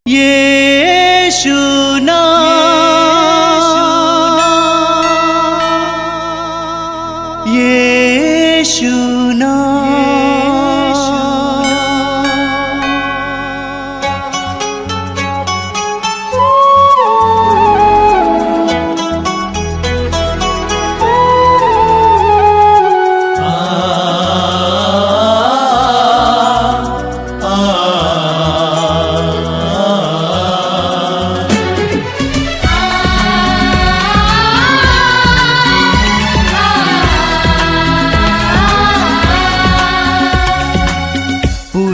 यीशु नाम, यीशु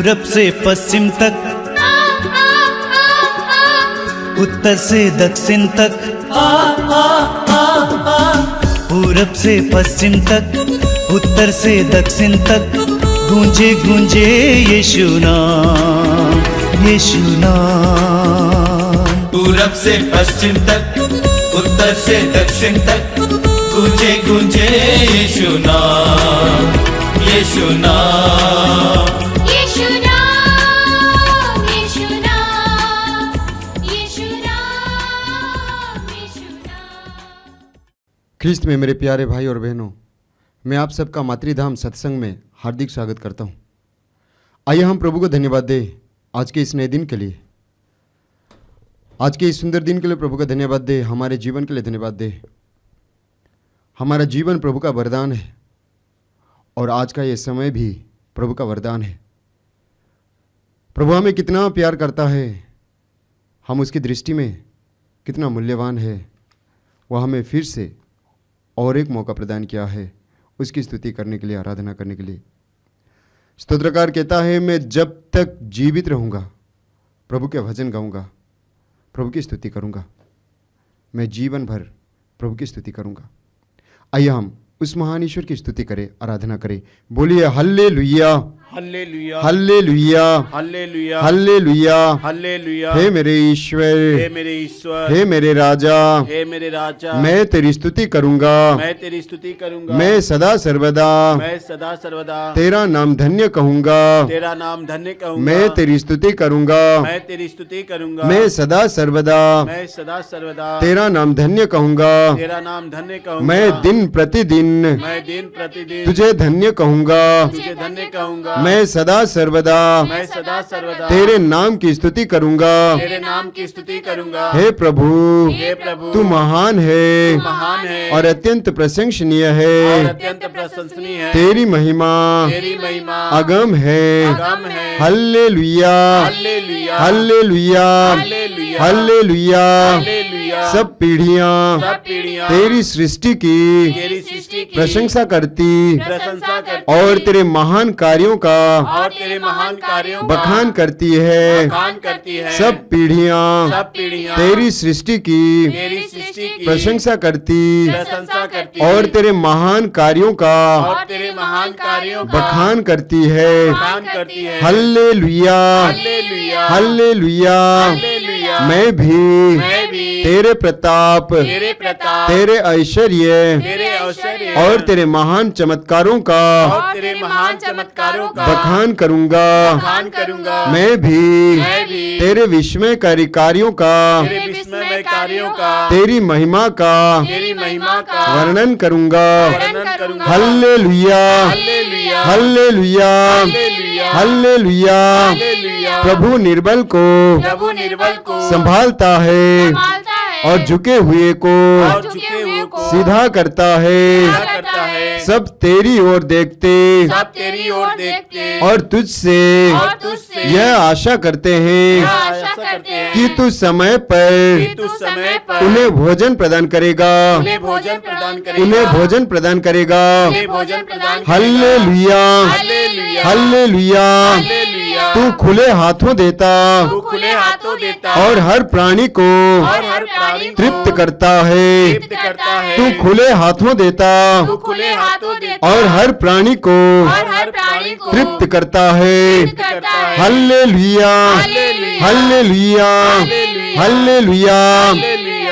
पूरब से पश्चिम तक, उत्तर से दक्षिण तक, पूरब से पश्चिम तक, उत्तर से दक्षिण तक, गूंजे गूंजे यीशु नाम, यीशु नाम। पूरब से पश्चिम तक, उत्तर से दक्षिण तक, गूंजे गूंजे यीशु नाम, यीशु नाम। ख्रिस्त में मेरे प्यारे भाई और बहनों, मैं आप सबका मातृधाम सत्संग में हार्दिक स्वागत करता हूँ। आइए हम प्रभु को धन्यवाद दें आज के इस नए दिन के लिए, आज के इस सुंदर दिन के लिए प्रभु का धन्यवाद दें, हमारे जीवन के लिए धन्यवाद दें। हमारा जीवन प्रभु का वरदान है और आज का ये समय भी प्रभु का वरदान है। प्रभु हमें कितना प्यार करता है, हम उसकी दृष्टि में कितना मूल्यवान है। वह हमें फिर से और एक मौका प्रदान किया है उसकी स्तुति करने के लिए, आराधना करने के लिए। स्तोत्रकार कहता है, मैं जब तक जीवित रहूँगा प्रभु के भजन गाऊंगा, प्रभु की स्तुति करूँगा, मैं जीवन भर प्रभु की स्तुति करूँगा। आइए हम उस महान ईश्वर की स्तुति करें, आराधना करें। बोलिए hallelujah, hallelujah, hallelujah, hallelujah, hallelujah, hallelujah. हे मेरे ईश्वर, हे मेरे ईश्वर, हे मेरे राजा, हे मेरे राजा, मैं तेरी स्तुति करूंगा, मैं तेरी स्तुति करूंगा, मैं सदा सर्वदा मैं सदा सर्वदा तेरा नाम धन्य कहूंगा, तेरा नाम धन्य कहूंगा, मैं तेरी स्तुति करूंगा, मैं तेरी स्तुति करूंगा, मैं सदा सर्वदा मैं सदा सर्वदा तेरा नाम धन्य कहूंगा, तेरा नाम धन्य कहूंगा, मैं दिन प्रतिदिन मैं दिन प्रतिदिन तुझे धन्य कहूंगा, तुझे धन्य कहूंगा, मैं सदा सर्वदा मैं सदा सर्वदा तेरे नाम की स्तुति करूंगा। तेरे नाम की स्तुति करूंगा। हे प्रभु, हे प्रभु, तू महान है महान है और अत्यंत प्रशंसनीय और है, अत्यंत प्रशंसनीय है। तेरी महिमा तेरी महिमा अगम है। अगम है। Hallelujah, hallelujah, hallelujah, hallelujah, hallelujah. Hallelujah. सब पीढ़ियां सब पीढ़ियां तेरी सृष्टि की तेरी सृष्टि की प्रशंसा करती प्रशंसा करती और तेरे महान कार्यों का और तेरे महान कार्यों का बखान करती है। बखान करती है। सब पीढ़ियां सब पीढ़ियां तेरी सृष्टि की तेरी सृष्टि की प्रशंसा करती प्रशंसा करती और तेरे महान कार्यों का और तेरे महान कार्यों का बखान करती है। बखान करती है। Hallelujah, hallelujah, hallelujah. हल्लेलुया। मैं भी भी तेरे प्रताप, तेरे प्रताप, तेरे ऐश्वर्य तेरे ऐश्वर्य और तेरे महान चमत्कारों का और तेरे महान चमत्कारों का बखान करूंगा। बखान करूंगा। मैं भी तेरे विस्मयकारी कार्यों का, तेरे विस्मयमय कार्यों का, तेरी महिमा का तेरी महिमा का वर्णन करूंगा। वर्णन करूंगा। Hallelujah, hallelujah, hallelujah, hallelujah, hallelujah. Hallelujah. प्रभु निर्बल को प्रभु निर्बल को संभालता है और झुके हुए को और झुके हुए को सीधा करता है। सीधा करता है। सब तेरी ओर देखते सब तेरी ओर देखते और तुझसे और तुझसे यह आशा करते यह हैं आशा करते हैं कि तू समय कि पर तू समय पर उन्हें भोजन प्रदान करेगा, उन्हें भोजन प्रदान करेगा, उन्हें भोजन प्रदान करेगा। उन्हें भोजन प्रदान करेगा। Hallelujah, hallelujah, hallelujah. हल्लेलुया। तू खुले हाथों देता तू खुले हाथों देता और हर प्राणी को और हर प्राणी को तृप्त करता है। तृप्त करता है। तू खुले हाथों देता तू खुले हाथों देता और हर प्राणी को और हर प्राणी को तृप्त करता है। तृप्त करता है। Hallelujah, hallelujah, hallelujah, hallelujah, hallelujah. Hallelujah.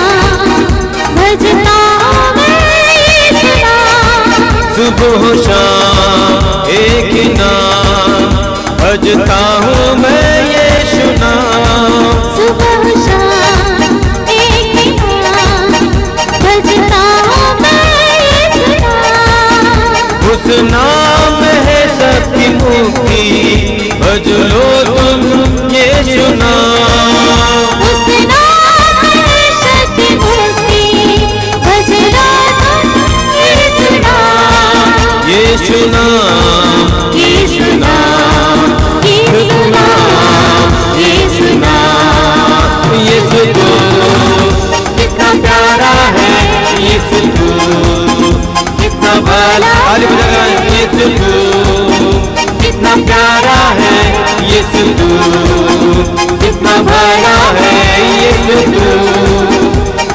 सुबह शाम एक ही नाम भजता हूँ मैं यीशु नाम। सुबह शाम एक ही नाम भजता हूँ मैं यीशु नाम। उस नाम में है सबकी मुक्ति भज लो तुम यीशु नाम। उस नाम में है सबकी मुक्ति भज लो तुम यीशु नाम। यीशु नाम यीशु नाम यीशु नाम यीशु नाम। यीशु तू कितना प्यारा है, यीशु तू कितना भला। यीशु तू कितना प्यारा है, यीशु तू कितना भला है। यीशु तू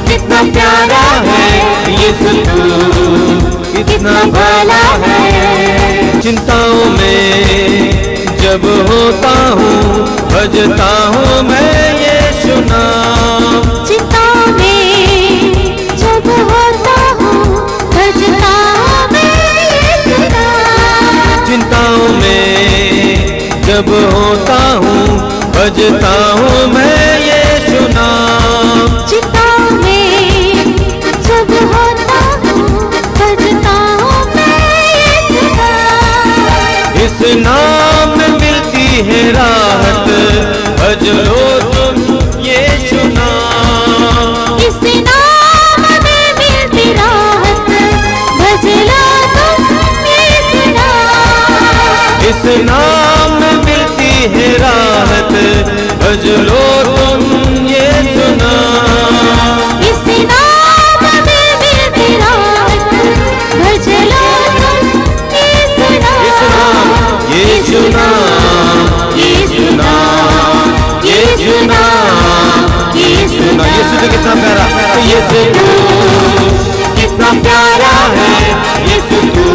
कितना प्यारा है, यीशु तू कितना भला है। चिंताओं में जब होता हूँ भजता हूँ मैं यीशु नाम। चिंताओं में जब होता हूँ भजता हूँ मैं यीशु नाम। चिंताओं में जब होता हूँ भजता हूँ मैं यीशु नाम। चिंताओं में जब होता हूँ भजता हूँ मैं यीशु नाम। इस नाम में मिलती है राहत भज लो तुम यीशु नाम। इस नाम में मिलती राहत भज लो तुम यीशु नाम। इस नाम में मिलती है राहत भज लो तुम यीशु नाम। इस नाम में मिलती राहत भज लो तुम यीशु नाम। यीशु नाम यीशु नाम यीशु नाम यीशु नाम। यीशु तो कितना प्यारा, यीशु तू कितना प्यारा है, यीशु तू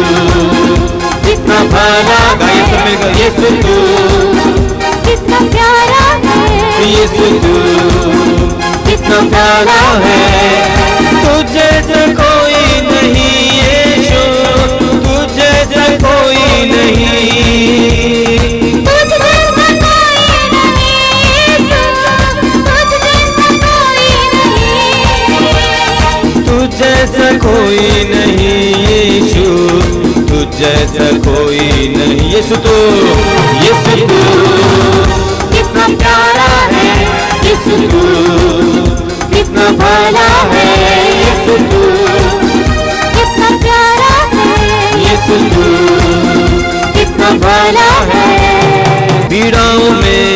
कितना भला। गाइए सब मिलकर यीशु तू कितना प्यारा है, यीशु तू कितना प्यारा है। तुझे से कोई नहीं यीशु, तुझे से कोई नहीं। तुझ जैसा कोई नहीं यीशु, तुझ जैसा कोई नहीं। तुझ जैसा कोई नहीं यीशु, तुझ जैसा कोई नहीं। यीशु तू कितना प्यारा है, यीशु तू कितना भला है। यीशु तू कितना प्यारा है, यीशु तू कितना भला है। पीड़ाओं में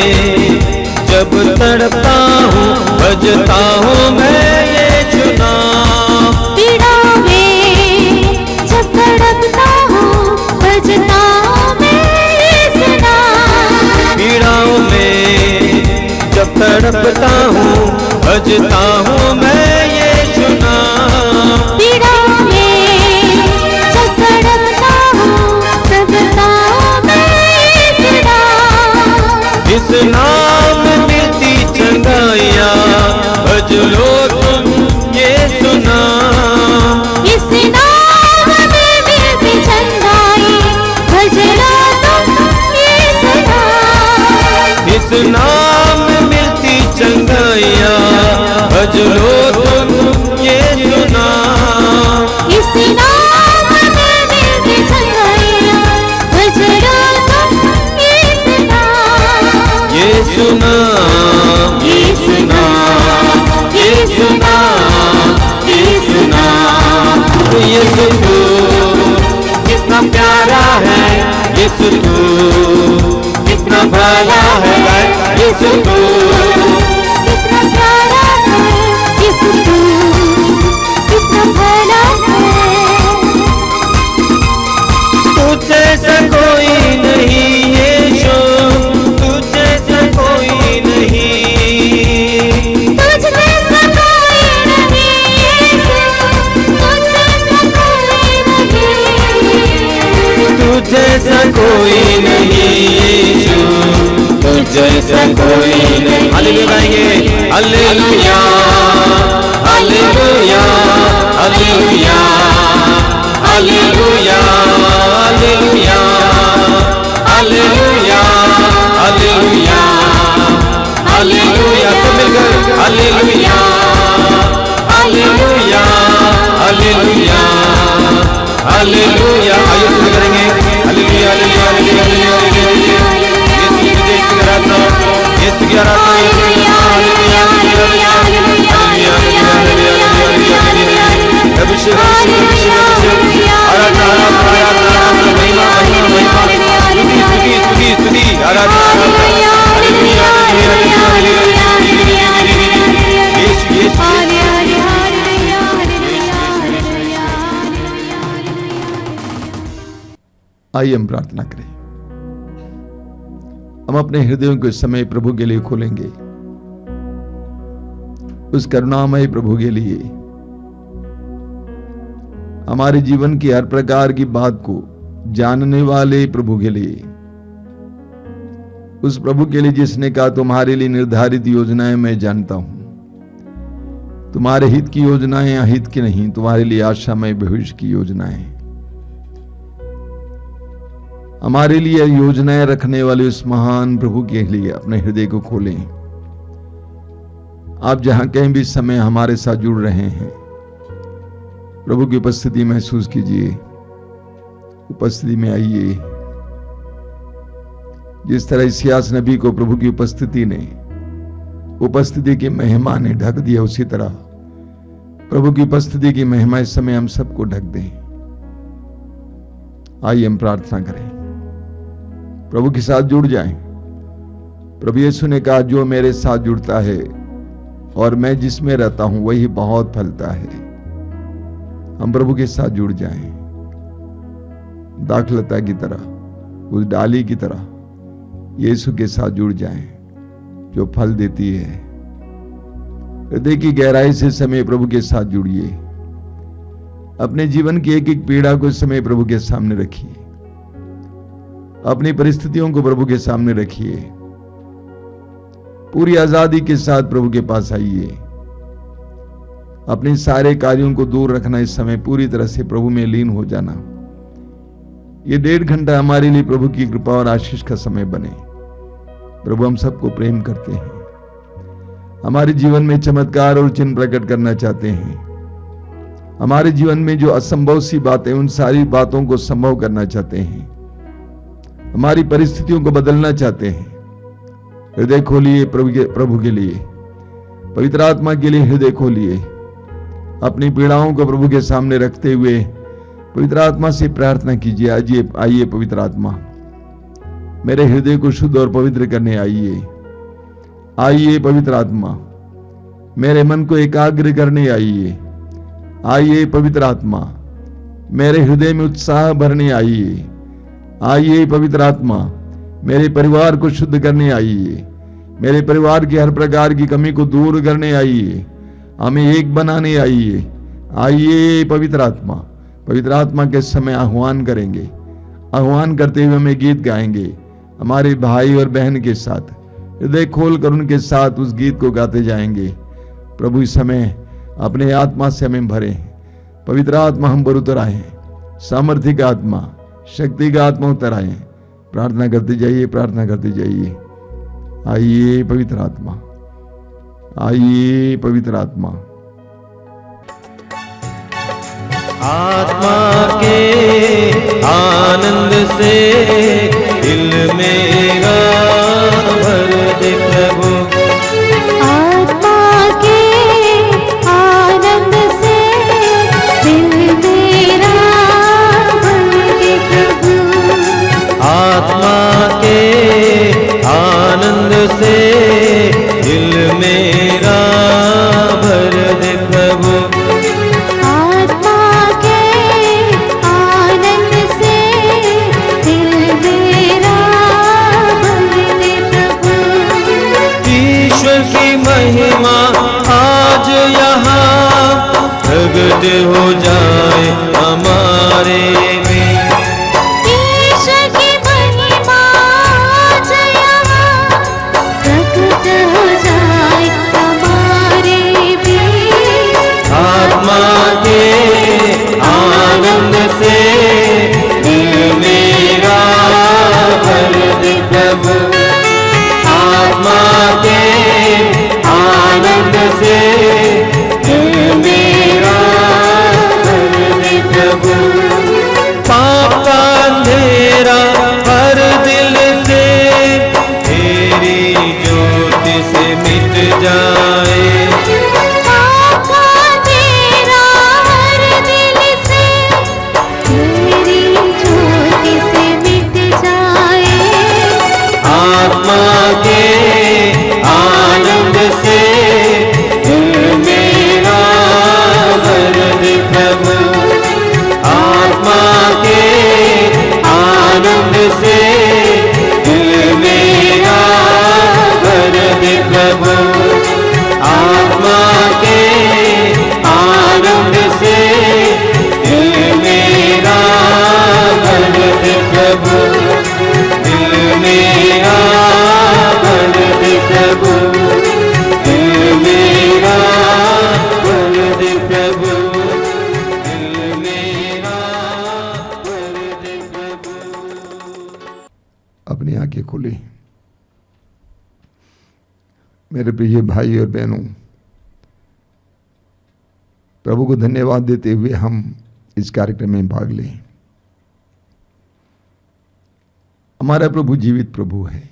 जब तड़पता हूँ भजता हूँ मैं यीशु नाम। पीड़ाओं में जब तड़पता हूँ भजता हूँ मैं यीशु नाम। पीड़ाओं में जब तड़पता हूँ भजता हूँ मैं यीशु नाम। पीड़ाओं में जब तड़पता हूँ भजता हूँ मैं यीशु नाम। इस नाम में मिलती चंगाइयाँ भज लो तुम यीशु नाम। इस नाम में मिलती चंगाई भज लो तुम यीशु नाम। इस नाम में मिलती चंगाइयाँ भज लो तुम यीशु नाम। इस नाम में मिलती चंगाइयाँ भज लो तुम यीशु नाम। यीशु नाम यीशु नाम यीशु नाम यीशु नाम। यीशु तू कितना प्यारा है, यीशु तू कितना भला है। यीशु तू कितना प्यारा है, यीशु तू कितना भला है। तुझ जैसा कोई नहीं यीशु, तुझ जैसा कोई नहीं। तुझ जैसा कोई नहीं यीशु, तुझ जैसा कोई नहीं। तुझ जैसा कोई नहीं यीशु, तुझ जैसा कोई नहीं। हालेलुया गाएंगे, hallelujah hallelujah hallelujah hallelujah hallelujah hallelujah hallelujah hallelujah सब मिलकर हालेलुया हालेलुया हालेलुया हालेलुया आइए शुरू करेंगे हालेलुया हालेलुया हालेलुया हालेलुया यीशु की जय की आराधना यीशु की आराधना हालेलुया हालेलुया हालेलुया अभिषेक आराधना आराधना आराधना महिमा महिमा महिमा स्तुति स्तुति स्तुति स्तुति आराधना हालेलुया हालेलुया हालेलुया यीशु यीशु आइए हम प्रार्थना करें। हम अपने हृदयों को इस समय प्रभु के लिए खोलेंगे, उस करुणामय प्रभु के लिए, हमारे जीवन की हर प्रकार की बात को जानने वाले प्रभु के लिए, उस प्रभु के लिए जिसने कहा तुम्हारे लिए निर्धारित योजनाएं मैं जानता हूं, तुम्हारे हित की योजनाएं अहित की नहीं, तुम्हारे लिए आशामय भविष्य की योजनाएं। हमारे लिए योजनाएं रखने वाले उस महान प्रभु के लिए अपने हृदय को खोलें। आप जहां कहीं भी समय हमारे साथ जुड़ रहे हैं, प्रभु की उपस्थिति महसूस कीजिए, उपस्थिति में आइए। जिस तरह इस्यास नबी को प्रभु की उपस्थिति की महिमा ने ढक दिया, उसी तरह प्रभु की उपस्थिति की महिमा इस समय हम सबको ढक दें। आइए हम प्रार्थना करें, प्रभु के साथ जुड़ जाएं। प्रभु यीशु ने कहा जो मेरे साथ जुड़ता है और मैं जिसमें रहता हूं वही बहुत फलता है। हम प्रभु के साथ जुड़ जाएं, दाखलता की तरह, उस डाली की तरह यीशु के साथ जुड़ जाएं जो फल देती है। हृदय की गहराई से समय प्रभु के साथ जुड़िए। अपने जीवन की एक एक पीड़ा को समय प्रभु के सामने रखिए, अपनी परिस्थितियों को प्रभु के सामने रखिए। पूरी आजादी के साथ प्रभु के पास आइए। अपने सारे कार्यों को दूर रखना, इस समय पूरी तरह से प्रभु में लीन हो जाना। ये 1.5 घंटा हमारे लिए प्रभु की कृपा और आशीष का समय बने। प्रभु हम सबको प्रेम करते हैं, हमारे जीवन में चमत्कार और चिन्ह प्रकट करना चाहते हैं। हमारे जीवन में जो असंभव सी बातें, उन सारी बातों को संभव करना चाहते हैं। हमारी परिस्थितियों को बदलना चाहते हैं। हृदय खोलिए प्रभु के लिए, पवित्र आत्मा के लिए हृदय खोलिए। अपनी पीड़ाओं को प्रभु के सामने रखते हुए पवित्र आत्मा से प्रार्थना कीजिए। आइए पवित्र आत्मा, मेरे हृदय को शुद्ध और पवित्र करने आइए। आइए पवित्र आत्मा, मेरे मन को एकाग्र करने आइए। आइए पवित्र आत्मा, मेरे हृदय में उत्साह भरने आइए। आइए पवित्र आत्मा, मेरे परिवार को शुद्ध करने आइए। मेरे परिवार की हर प्रकार की कमी को दूर करने आइए। हमें एक बनाने आइए। आइए पवित्र आत्मा के समय आह्वान करेंगे। आह्वान करते हुए हमें गीत गाएंगे हमारे भाई और बहन के साथ। हृदय खोलकर उनके साथ उस गीत को गाते जाएंगे। प्रभु इस समय अपने आत्मा से हमें भरे। पवित्र आत्मा हम पर उतर आए, सामर्थ्य का आत्मा, शक्ति का आत्मा उतर आए। प्रार्थना करते जाइए, प्रार्थना करते जाइए। आइए पवित्र आत्मा, आइए पवित्र आत्मा। आत्मा के आनंद से दिल मेरा भर दे प्रभु। आत्मा के आनंद से दिल मेरा भर दे प्रभु। आत्मा के आनंद से दिल मेरा भर दे प्रभु। आत्मा के आनंद से दिल मेरा भर दे प्रभु। ईश्वर की महिमा आज यहाँ प्रगट हो जाए हमारे में। ईश्वर की महिमा आज यहाँ प्रकट हो जाए हमारे बीच। आत्मा के आनंद से से दिल मेरा भर दे प्रभु। पाप का अंधेरा हर दिल से तेरी ज्योति से मिट जाए। आका तेरा हर दिल से तेरी ज्योति से मिट जाए। आत्मा के आनंद से दिल मेरा भर दे प्रभु। आत्मा के आनंद से दिल मेरा भर दे प्रभु। आत्मा के आनंद से दिल मेरा भर दे प्रभु। दिल मेरा भर दे प्रभु। दिल मेरा भर दे प्रभु। दिल मेरा भर दे प्रभु। अपनी आंखें खोली। मेरे प्रिय भाई और बहनों, प्रभु को धन्यवाद देते हुए हम इस कार्यक्रम में भाग लें। हमारा प्रभु जीवित प्रभु है,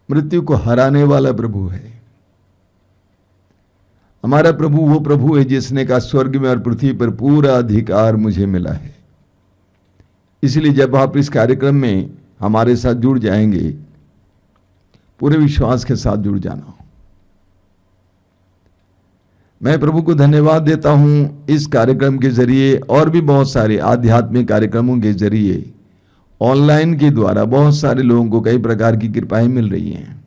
मृत्यु को हराने वाला प्रभु है। हमारा प्रभु वो प्रभु है जिसने कहा स्वर्ग में और पृथ्वी पर पूरा अधिकार मुझे मिला है। इसलिए जब आप इस कार्यक्रम में हमारे साथ जुड़ जाएंगे, पूरे विश्वास के साथ जुड़ जाना। मैं प्रभु को धन्यवाद देता हूं इस कार्यक्रम के जरिए और भी बहुत सारे आध्यात्मिक कार्यक्रमों के जरिए ऑनलाइन के द्वारा बहुत सारे लोगों को कई प्रकार की कृपाएं मिल रही हैं।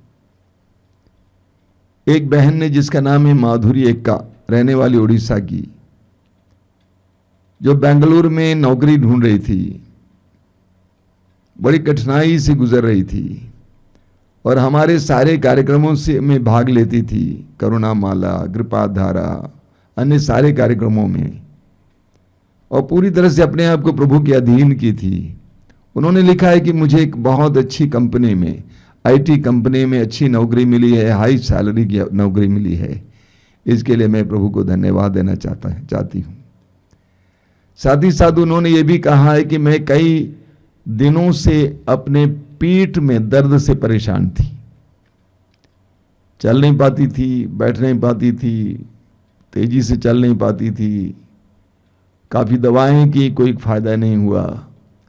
एक बहन ने जिसका नाम है माधुरी एक्का, रहने वाली उड़ीसा की, जो बेंगलुरु में नौकरी ढूंढ रही थी, बड़ी कठिनाई से गुजर रही थी और हमारे सारे कार्यक्रमों से में भाग लेती थी, करुणा माला, कृपा धारा, अन्य सारे कार्यक्रमों में, और पूरी तरह से अपने आप को प्रभु के अधीन की थी। उन्होंने लिखा है कि मुझे एक बहुत अच्छी कंपनी में, आईटी कंपनी में अच्छी नौकरी मिली है, हाई सैलरी की नौकरी मिली है। इसके लिए मैं प्रभु को धन्यवाद देना चाहती हूँ। साथ ही साथ उन्होंने ये भी कहा है कि मैं कई दिनों से अपने पीठ में दर्द से परेशान थी, चल नहीं पाती थी, बैठ नहीं पाती थी, तेजी से चल नहीं पाती थी, काफ़ी दवाएं की, कोई फायदा नहीं हुआ।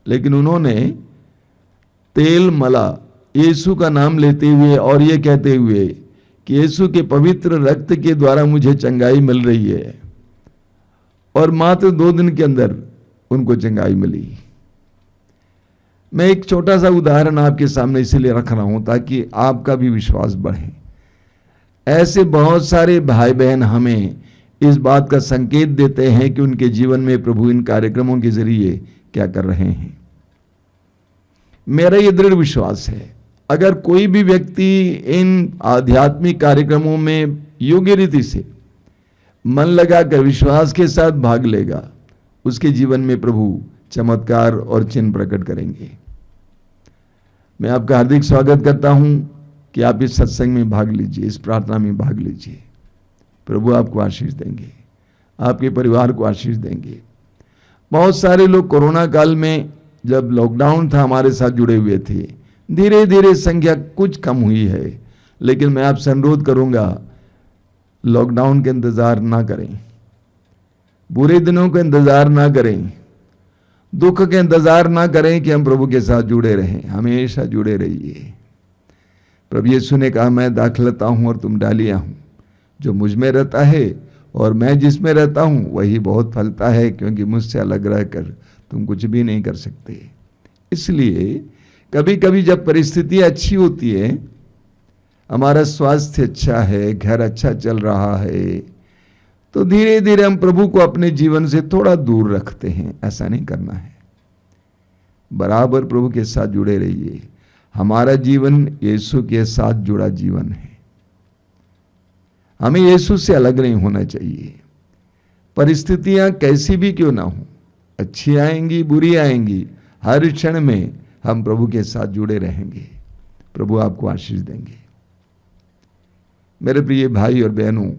लेकिन उन्होंने तेल मला, यीशु का नाम लेते हुए और ये कहते हुए कि यीशु के पवित्र रक्त के द्वारा मुझे चंगाई मिल रही है, और मात्र 2 दिन के अंदर उनको चंगाई मिली। मैं एक छोटा सा उदाहरण आपके सामने इसलिए रख रहा हूं ताकि आपका भी विश्वास बढ़े। ऐसे बहुत सारे भाई बहन हमें इस बात का संकेत देते हैं कि उनके जीवन में प्रभु इन कार्यक्रमों के जरिए क्या कर रहे हैं। मेरा ये दृढ़ विश्वास है, अगर कोई भी व्यक्ति इन आध्यात्मिक कार्यक्रमों में योग्य रीति से मन लगाकर विश्वास के साथ भाग लेगा, उसके जीवन में प्रभु चमत्कार और चिन्ह प्रकट करेंगे। मैं आपका हार्दिक स्वागत करता हूं कि आप इस सत्संग में भाग लीजिए, इस प्रार्थना में भाग लीजिए। प्रभु आपको आशीष देंगे, आपके परिवार को आशीष देंगे। बहुत सारे लोग कोरोना काल में जब लॉकडाउन था हमारे साथ जुड़े हुए थे, धीरे धीरे संख्या कुछ कम हुई है, लेकिन मैं आपसे अनुरोध करूंगा लॉकडाउन के इंतजार ना करें, बुरे दिनों का इंतजार ना करें, दुख के इंतजार ना करें कि हम प्रभु के साथ जुड़े रहें। हमेशा जुड़े रहिए। प्रभु यीशु ने कहा, मैं दाखलता हूं और तुम डालियां हूं, जो मुझ में रहता है और मैं जिसमें रहता हूं वही बहुत फलता है, क्योंकि मुझसे अलग रहकर तुम कुछ भी नहीं कर सकते। इसलिए कभी कभी जब परिस्थिति अच्छी होती है, हमारा स्वास्थ्य अच्छा है, घर अच्छा चल रहा है, तो धीरे धीरे हम प्रभु को अपने जीवन से थोड़ा दूर रखते हैं। ऐसा नहीं करना है, बराबर प्रभु के साथ जुड़े रहिए। हमारा जीवन यीशु के साथ जुड़ा जीवन है, हमें यीशु से अलग नहीं होना चाहिए। परिस्थितियां कैसी भी क्यों ना हो, अच्छी आएंगी बुरी आएंगी, हर क्षण में हम प्रभु के साथ जुड़े रहेंगे। प्रभु आपको आशीष देंगे। मेरे प्रिय भाई और बहनों,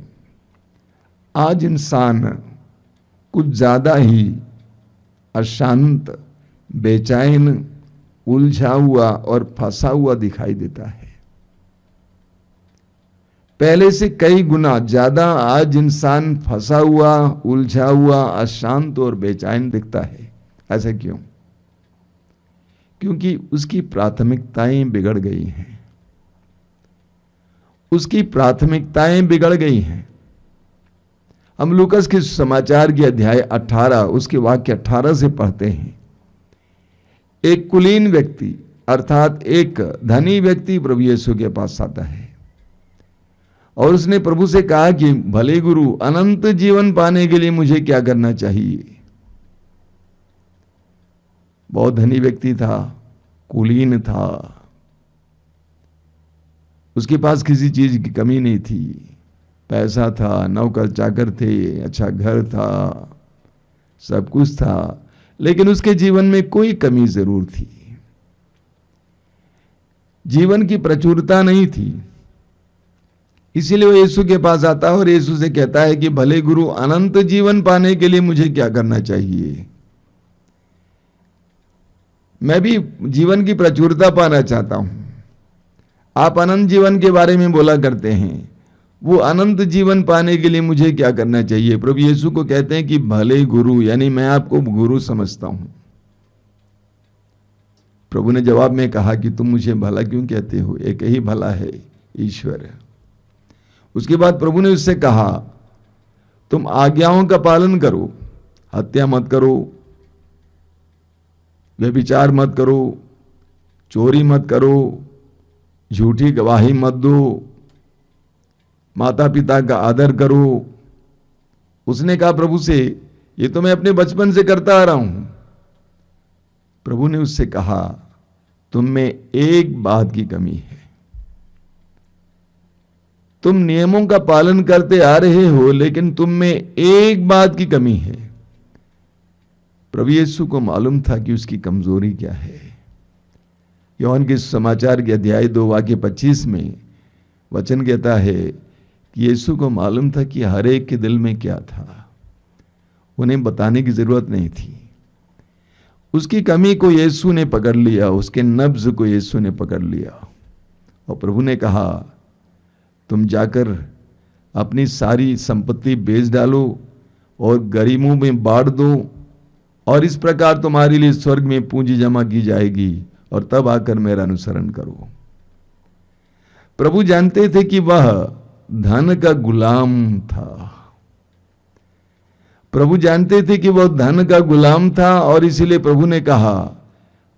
आज इंसान कुछ ज्यादा ही अशांत, बेचैन, उलझा हुआ और फंसा हुआ दिखाई देता है। पहले से कई गुना ज्यादा आज इंसान फंसा हुआ, उलझा हुआ, अशांत और बेचैन दिखता है। ऐसा क्यों? क्योंकि उसकी प्राथमिकताएं बिगड़ गई हैं। उसकी प्राथमिकताएं बिगड़ गई हैं। हम लूकस के समाचार के अध्याय 18 उसके वाक्य 18 से पढ़ते हैं। एक कुलीन व्यक्ति अर्थात एक धनी व्यक्ति प्रभु यीशु के पास आता है और उसने प्रभु से कहा कि भले गुरु, अनंत जीवन पाने के लिए मुझे क्या करना चाहिए? बहुत धनी व्यक्ति था, कुलीन था, उसके पास किसी चीज की कमी नहीं थी। पैसा था, नौकर चाकर थे, अच्छा घर था, सब कुछ था, लेकिन उसके जीवन में कोई कमी जरूर थी। जीवन की प्रचुरता नहीं थी। इसीलिए वो यीशु के पास आता है और यीशु से कहता है कि भले गुरु, अनंत जीवन पाने के लिए मुझे क्या करना चाहिए? मैं भी जीवन की प्रचुरता पाना चाहता हूं। आप अनंत जीवन के बारे में बोला करते हैं, वो अनंत जीवन पाने के लिए मुझे क्या करना चाहिए? प्रभु यीशु को कहते हैं कि भले गुरु, यानी मैं आपको गुरु समझता हूं। प्रभु ने जवाब में कहा कि तुम मुझे भला क्यों कहते हो? एक ही भला है, ईश्वर। उसके बाद प्रभु ने उससे कहा, तुम आज्ञाओं का पालन करो, हत्या मत करो, व्यभिचार मत करो, चोरी मत करो, झूठी गवाही मत दो, माता पिता का आदर करो। उसने कहा प्रभु से, ये तो मैं अपने बचपन से करता आ रहा हूं। प्रभु ने उससे कहा, तुम में एक बात की कमी है। तुम नियमों का पालन करते आ रहे हो, लेकिन तुम में एक बात की कमी है। प्रभु यीशु को मालूम था कि उसकी कमजोरी क्या है। यूहन्ना के समाचार के अध्याय 2 वाक्य 25 में वचन कहता है कि यीशु को मालूम था कि हर एक के दिल में क्या था। उन्हें बताने की जरूरत नहीं थी। उसकी कमी को यीशु ने पकड़ लिया, उसके नब्ज को यीशु ने पकड़ लिया और प्रभु ने कहा, तुम जाकर अपनी सारी संपत्ति बेच डालो और गरीबों में बांट दो, और इस प्रकार तुम्हारे लिए स्वर्ग में पूंजी जमा की जाएगी, और तब आकर मेरा अनुसरण करो। प्रभु जानते थे कि वह धन का गुलाम था। प्रभु जानते थे कि वह धन का गुलाम था, और इसीलिए प्रभु ने कहा,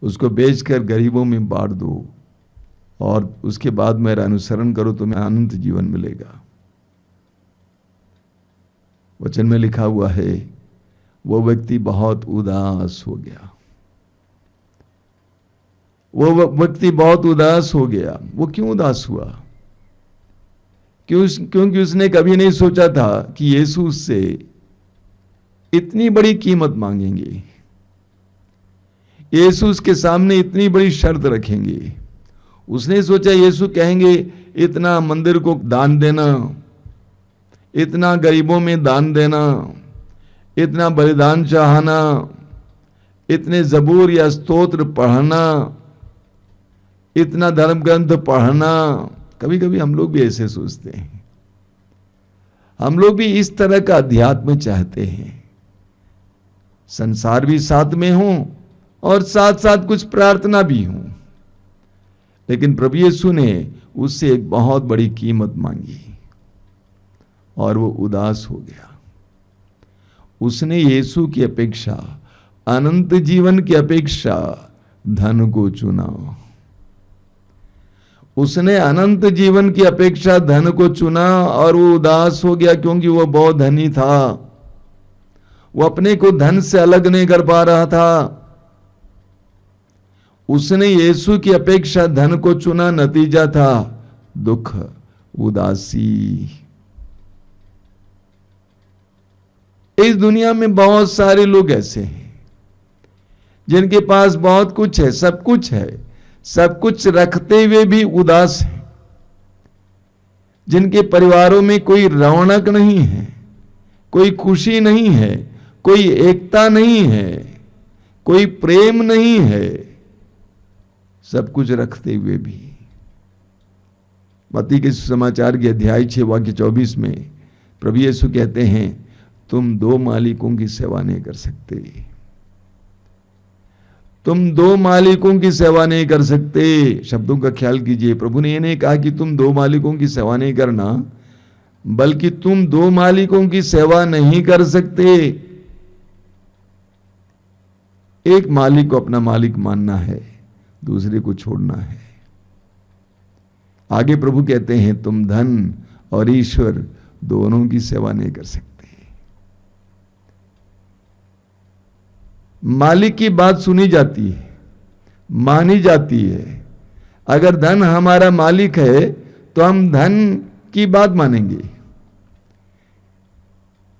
उसको बेचकर गरीबों में बांट दो और उसके बाद मेरा अनुसरण करो, तुम्हें अनंत जीवन मिलेगा। वचन में लिखा हुआ है, वो व्यक्ति बहुत उदास हो गया। वो व्यक्ति बहुत उदास हो गया। वो क्यों उदास हुआ? क्योंकि उसने कभी नहीं सोचा था कि यीशु उससे इतनी बड़ी कीमत मांगेंगे, यीशु उसके सामने इतनी बड़ी शर्त रखेंगे। उसने सोचा यीशु कहेंगे, इतना मंदिर को दान देना, इतना गरीबों में दान देना, इतना बलिदान चाहना, इतने जबूर या स्तोत्र पढ़ना, इतना धर्म ग्रंथ पढ़ना। कभी कभी हम लोग भी ऐसे सोचते हैं। हम लोग भी इस तरह का अध्यात्म चाहते हैं, संसार भी साथ में हो और साथ साथ कुछ प्रार्थना भी हो। लेकिन प्रभु यीशु ने उससे एक बहुत बड़ी कीमत मांगी और वो उदास हो गया। उसने यीशु की अपेक्षा, अनंत जीवन की अपेक्षा धन को चुना। उसने अनंत जीवन की अपेक्षा धन को चुना और वो उदास हो गया, क्योंकि वो बहुत धनी था। वो अपने को धन से अलग नहीं कर पा रहा था। उसने यीशु की अपेक्षा धन को चुना, नतीजा था दुख, उदासी। इस दुनिया में बहुत सारे लोग ऐसे हैं जिनके पास बहुत कुछ है, सब कुछ है, सब कुछ रखते हुए भी उदास है। जिनके परिवारों में कोई रौनक नहीं है, कोई खुशी नहीं है, कोई एकता नहीं है, कोई प्रेम नहीं है, सब कुछ रखते हुए भी। मत्ती के सुसमाचार के अध्याय 6 वाक्य 24 में प्रभु यीशु कहते हैं, तुम 2 मालिकों की सेवा नहीं कर सकते। तुम 2 मालिकों की सेवा नहीं कर सकते। शब्दों का ख्याल कीजिए, प्रभु ने ये नहीं कहा कि तुम 2 मालिकों की सेवा नहीं करना, बल्कि तुम 2 मालिकों की सेवा नहीं कर सकते। एक मालिक को अपना मालिक मानना है, दूसरे को छोड़ना है। आगे प्रभु कहते हैं, तुम धन और ईश्वर दोनों की सेवा नहीं कर सकते। मालिक की बात सुनी जाती है, मानी जाती है। अगर धन हमारा मालिक है तो हम धन की बात मानेंगे,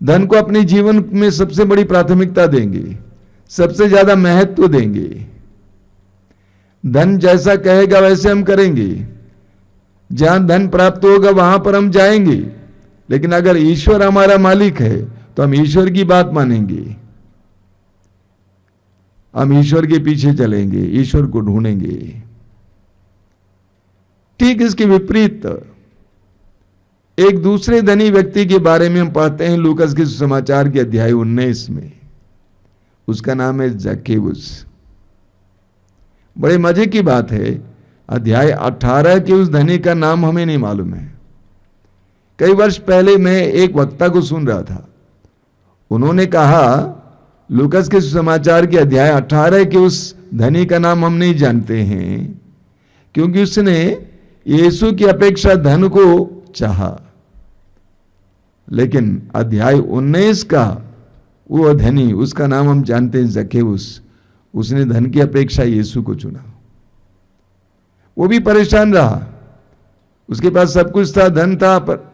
धन को अपने जीवन में सबसे बड़ी प्राथमिकता देंगे, सबसे ज्यादा महत्व देंगे। धन जैसा कहेगा वैसे हम करेंगे, जहां धन प्राप्त होगा वहां पर हम जाएंगे। लेकिन अगर ईश्वर हमारा मालिक है तो हम ईश्वर की बात मानेंगे, हम ईश्वर के पीछे चलेंगे, ईश्वर को ढूंढेंगे। ठीक इसके विपरीत एक दूसरे धनी व्यक्ति के बारे में हम पढ़ते हैं लूकास के सुसमाचार के अध्याय 19 में। उसका नाम है जक्केउस। बड़े मजे की बात है, अध्याय 18 के उस धनी का नाम हमें नहीं मालूम है। कई वर्ष पहले मैं एक वक्ता को सुन रहा था, उन्होंने कहा लूकास के सुसमाचार के अध्याय 18 के उस धनी का नाम हम नहीं जानते हैं, क्योंकि उसने यीशु की अपेक्षा धन को चाहा। लेकिन अध्याय 19 का वो धनी, उसका नाम हम जानते हैं जक्केउस। उसने धन की अपेक्षा यीशु को चुना। वो भी परेशान रहा, उसके पास सब कुछ था, धन था, पर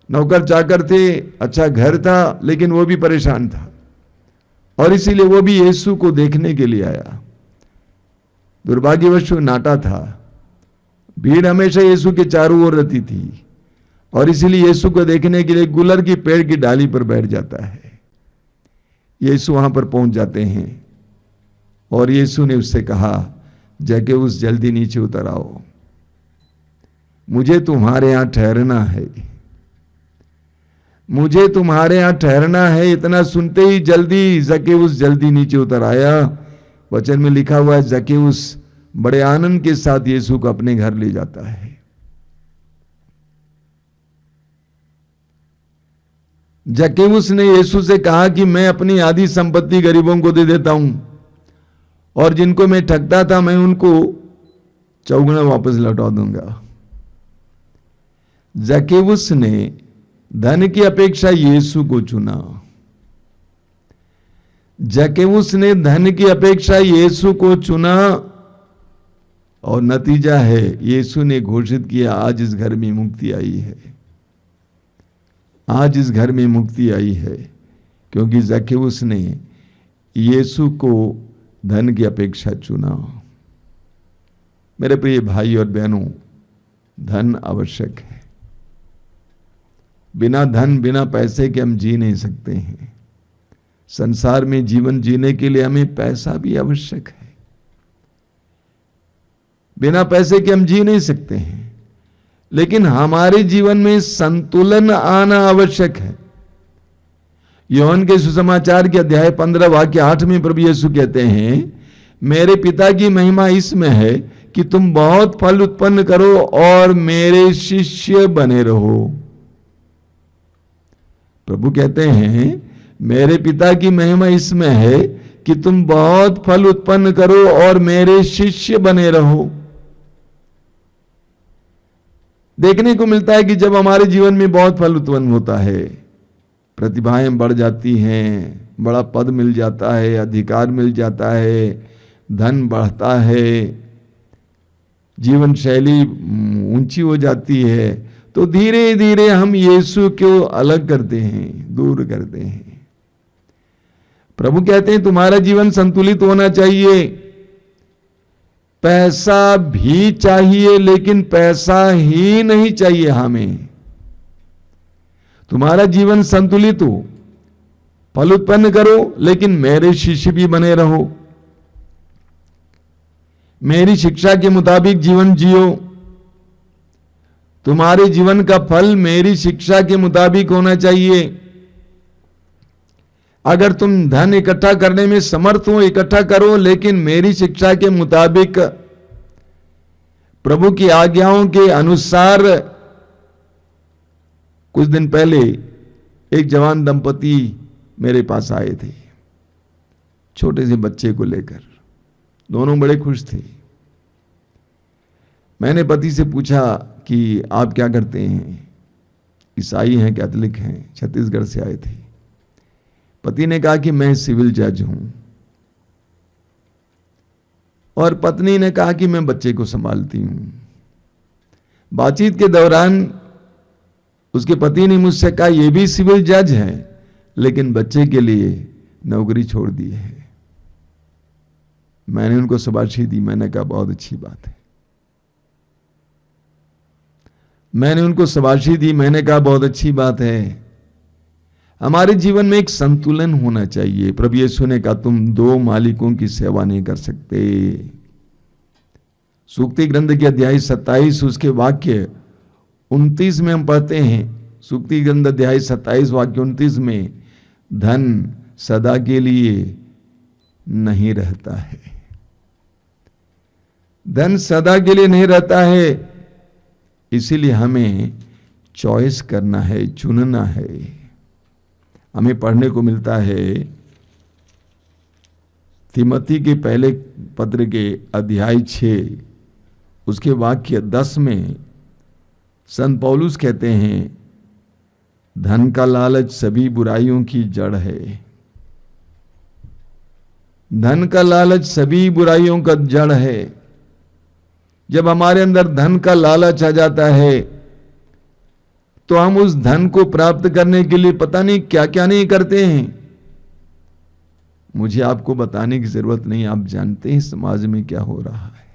नौकर चाकर थे, अच्छा घर था, लेकिन वो भी परेशान था। और इसीलिए वो भी यीशु को देखने के लिए आया। दुर्भाग्यवश नाटा था, भीड़ हमेशा यीशु के चारों ओर रहती थी, और इसीलिए यीशु को देखने के लिए गुलर की पेड़ की डाली पर बैठ जाता है। यीशु वहां पर पहुंच जाते हैं और यीशु ने उससे कहा, जक्केउस जल्दी नीचे उतर आओ, मुझे तुम्हारे यहां ठहरना है, मुझे तुम्हारे यहां ठहरना है। इतना सुनते ही जल्दी जक्केउस जल्दी नीचे उतर आया। वचन में लिखा हुआ है, जक्केउस बड़े आनंद के साथ यीशु को अपने घर ले जाता है। जक्केउस ने यीशु से कहा कि मैं अपनी आधी संपत्ति गरीबों को दे देता हूं, और जिनको मैं ठगता था मैं उनको चौगुना वापस लौटा दूंगा। जक्केउस ने धन की अपेक्षा यीशु को चुना। जक्केउस ने धन की अपेक्षा यीशु को चुना, और नतीजा है यीशु ने घोषित किया, आज इस घर में मुक्ति आई है, आज इस घर में मुक्ति आई है, क्योंकि जक्केउस ने यीशु को धन की अपेक्षा चुना। मेरे प्रिय भाई और बहनों, धन आवश्यक है। बिना धन, बिना पैसे के हम जी नहीं सकते हैं। संसार में जीवन जीने के लिए हमें पैसा भी आवश्यक है। बिना पैसे के हम जी नहीं सकते हैं, लेकिन हमारे जीवन में संतुलन आना आवश्यक है। यूहन्ना के सुसमाचार के अध्याय 15 वाक्य 8 में प्रभु यीशु कहते हैं, मेरे पिता की महिमा इसमें है कि तुम बहुत फल उत्पन्न करो और मेरे शिष्य बने रहो। प्रभु कहते हैं, मेरे पिता की महिमा इसमें है कि तुम बहुत फल उत्पन्न करो और मेरे शिष्य बने रहो। देखने को मिलता है कि जब हमारे जीवन में बहुत फल उत्पन्न होता है, प्रतिभाएं बढ़ जाती हैं, बड़ा पद मिल जाता है, अधिकार मिल जाता है, धन बढ़ता है, जीवन शैली ऊंची हो जाती है, तो धीरे धीरे हम यीशु को अलग करते हैं, दूर करते हैं। प्रभु कहते हैं तुम्हारा जीवन संतुलित होना चाहिए। पैसा भी चाहिए, लेकिन पैसा ही नहीं चाहिए हमें। तुम्हारा जीवन संतुलित हो, फल उत्पन्न करो, लेकिन मेरे शिष्य भी बने रहो, मेरी शिक्षा के मुताबिक जीवन जियो। तुम्हारे जीवन का फल मेरी शिक्षा के मुताबिक होना चाहिए। अगर तुम धन इकट्ठा करने में समर्थ हो, इकट्ठा करो, लेकिन मेरी शिक्षा के मुताबिक, प्रभु की आज्ञाओं के अनुसार। कुछ दिन पहले एक जवान दंपति मेरे पास आए थे, छोटे से बच्चे को लेकर। दोनों बड़े खुश थे। मैंने पति से पूछा कि आप क्या करते हैं? ईसाई हैं, कैथोलिक हैं, छत्तीसगढ़ से आए थे। पति ने कहा कि मैं सिविल जज हूं, और पत्नी ने कहा कि मैं बच्चे को संभालती हूं। बातचीत के दौरान उसके पति ने मुझसे कहा, यह भी सिविल जज है, लेकिन बच्चे के लिए नौकरी छोड़ दी है। मैंने उनको शाबाशी दी। मैंने कहा बहुत अच्छी बात है। मैंने उनको शाबाशी दी। मैंने कहा बहुत अच्छी बात है। हमारे जीवन में एक संतुलन होना चाहिए। प्रभु यीशु ने कहा, तुम दो मालिकों की सेवा नहीं कर सकते। सूक्ति ग्रंथ के अध्याय 27 उसके वाक्य 29 में हम पढ़ते हैं। सूक्ति ग्रंथ अध्याय 27 वाक्य 29 में, धन सदा के लिए नहीं रहता है। धन सदा के लिए नहीं रहता है, इसीलिए हमें चॉइस करना है, चुनना है। हमें पढ़ने को मिलता है तिमोथी के पहले पत्र के अध्याय 6 उसके वाक्य 10 में संत पौलुस कहते हैं, धन का लालच सभी बुराइयों की जड़ है। धन का लालच सभी बुराइयों का जड़ है। जब हमारे अंदर धन का लालच आ जाता है तो हम उस धन को प्राप्त करने के लिए पता नहीं क्या क्या नहीं करते हैं। मुझे आपको बताने की जरूरत नहीं, आप जानते हैं समाज में क्या हो रहा है।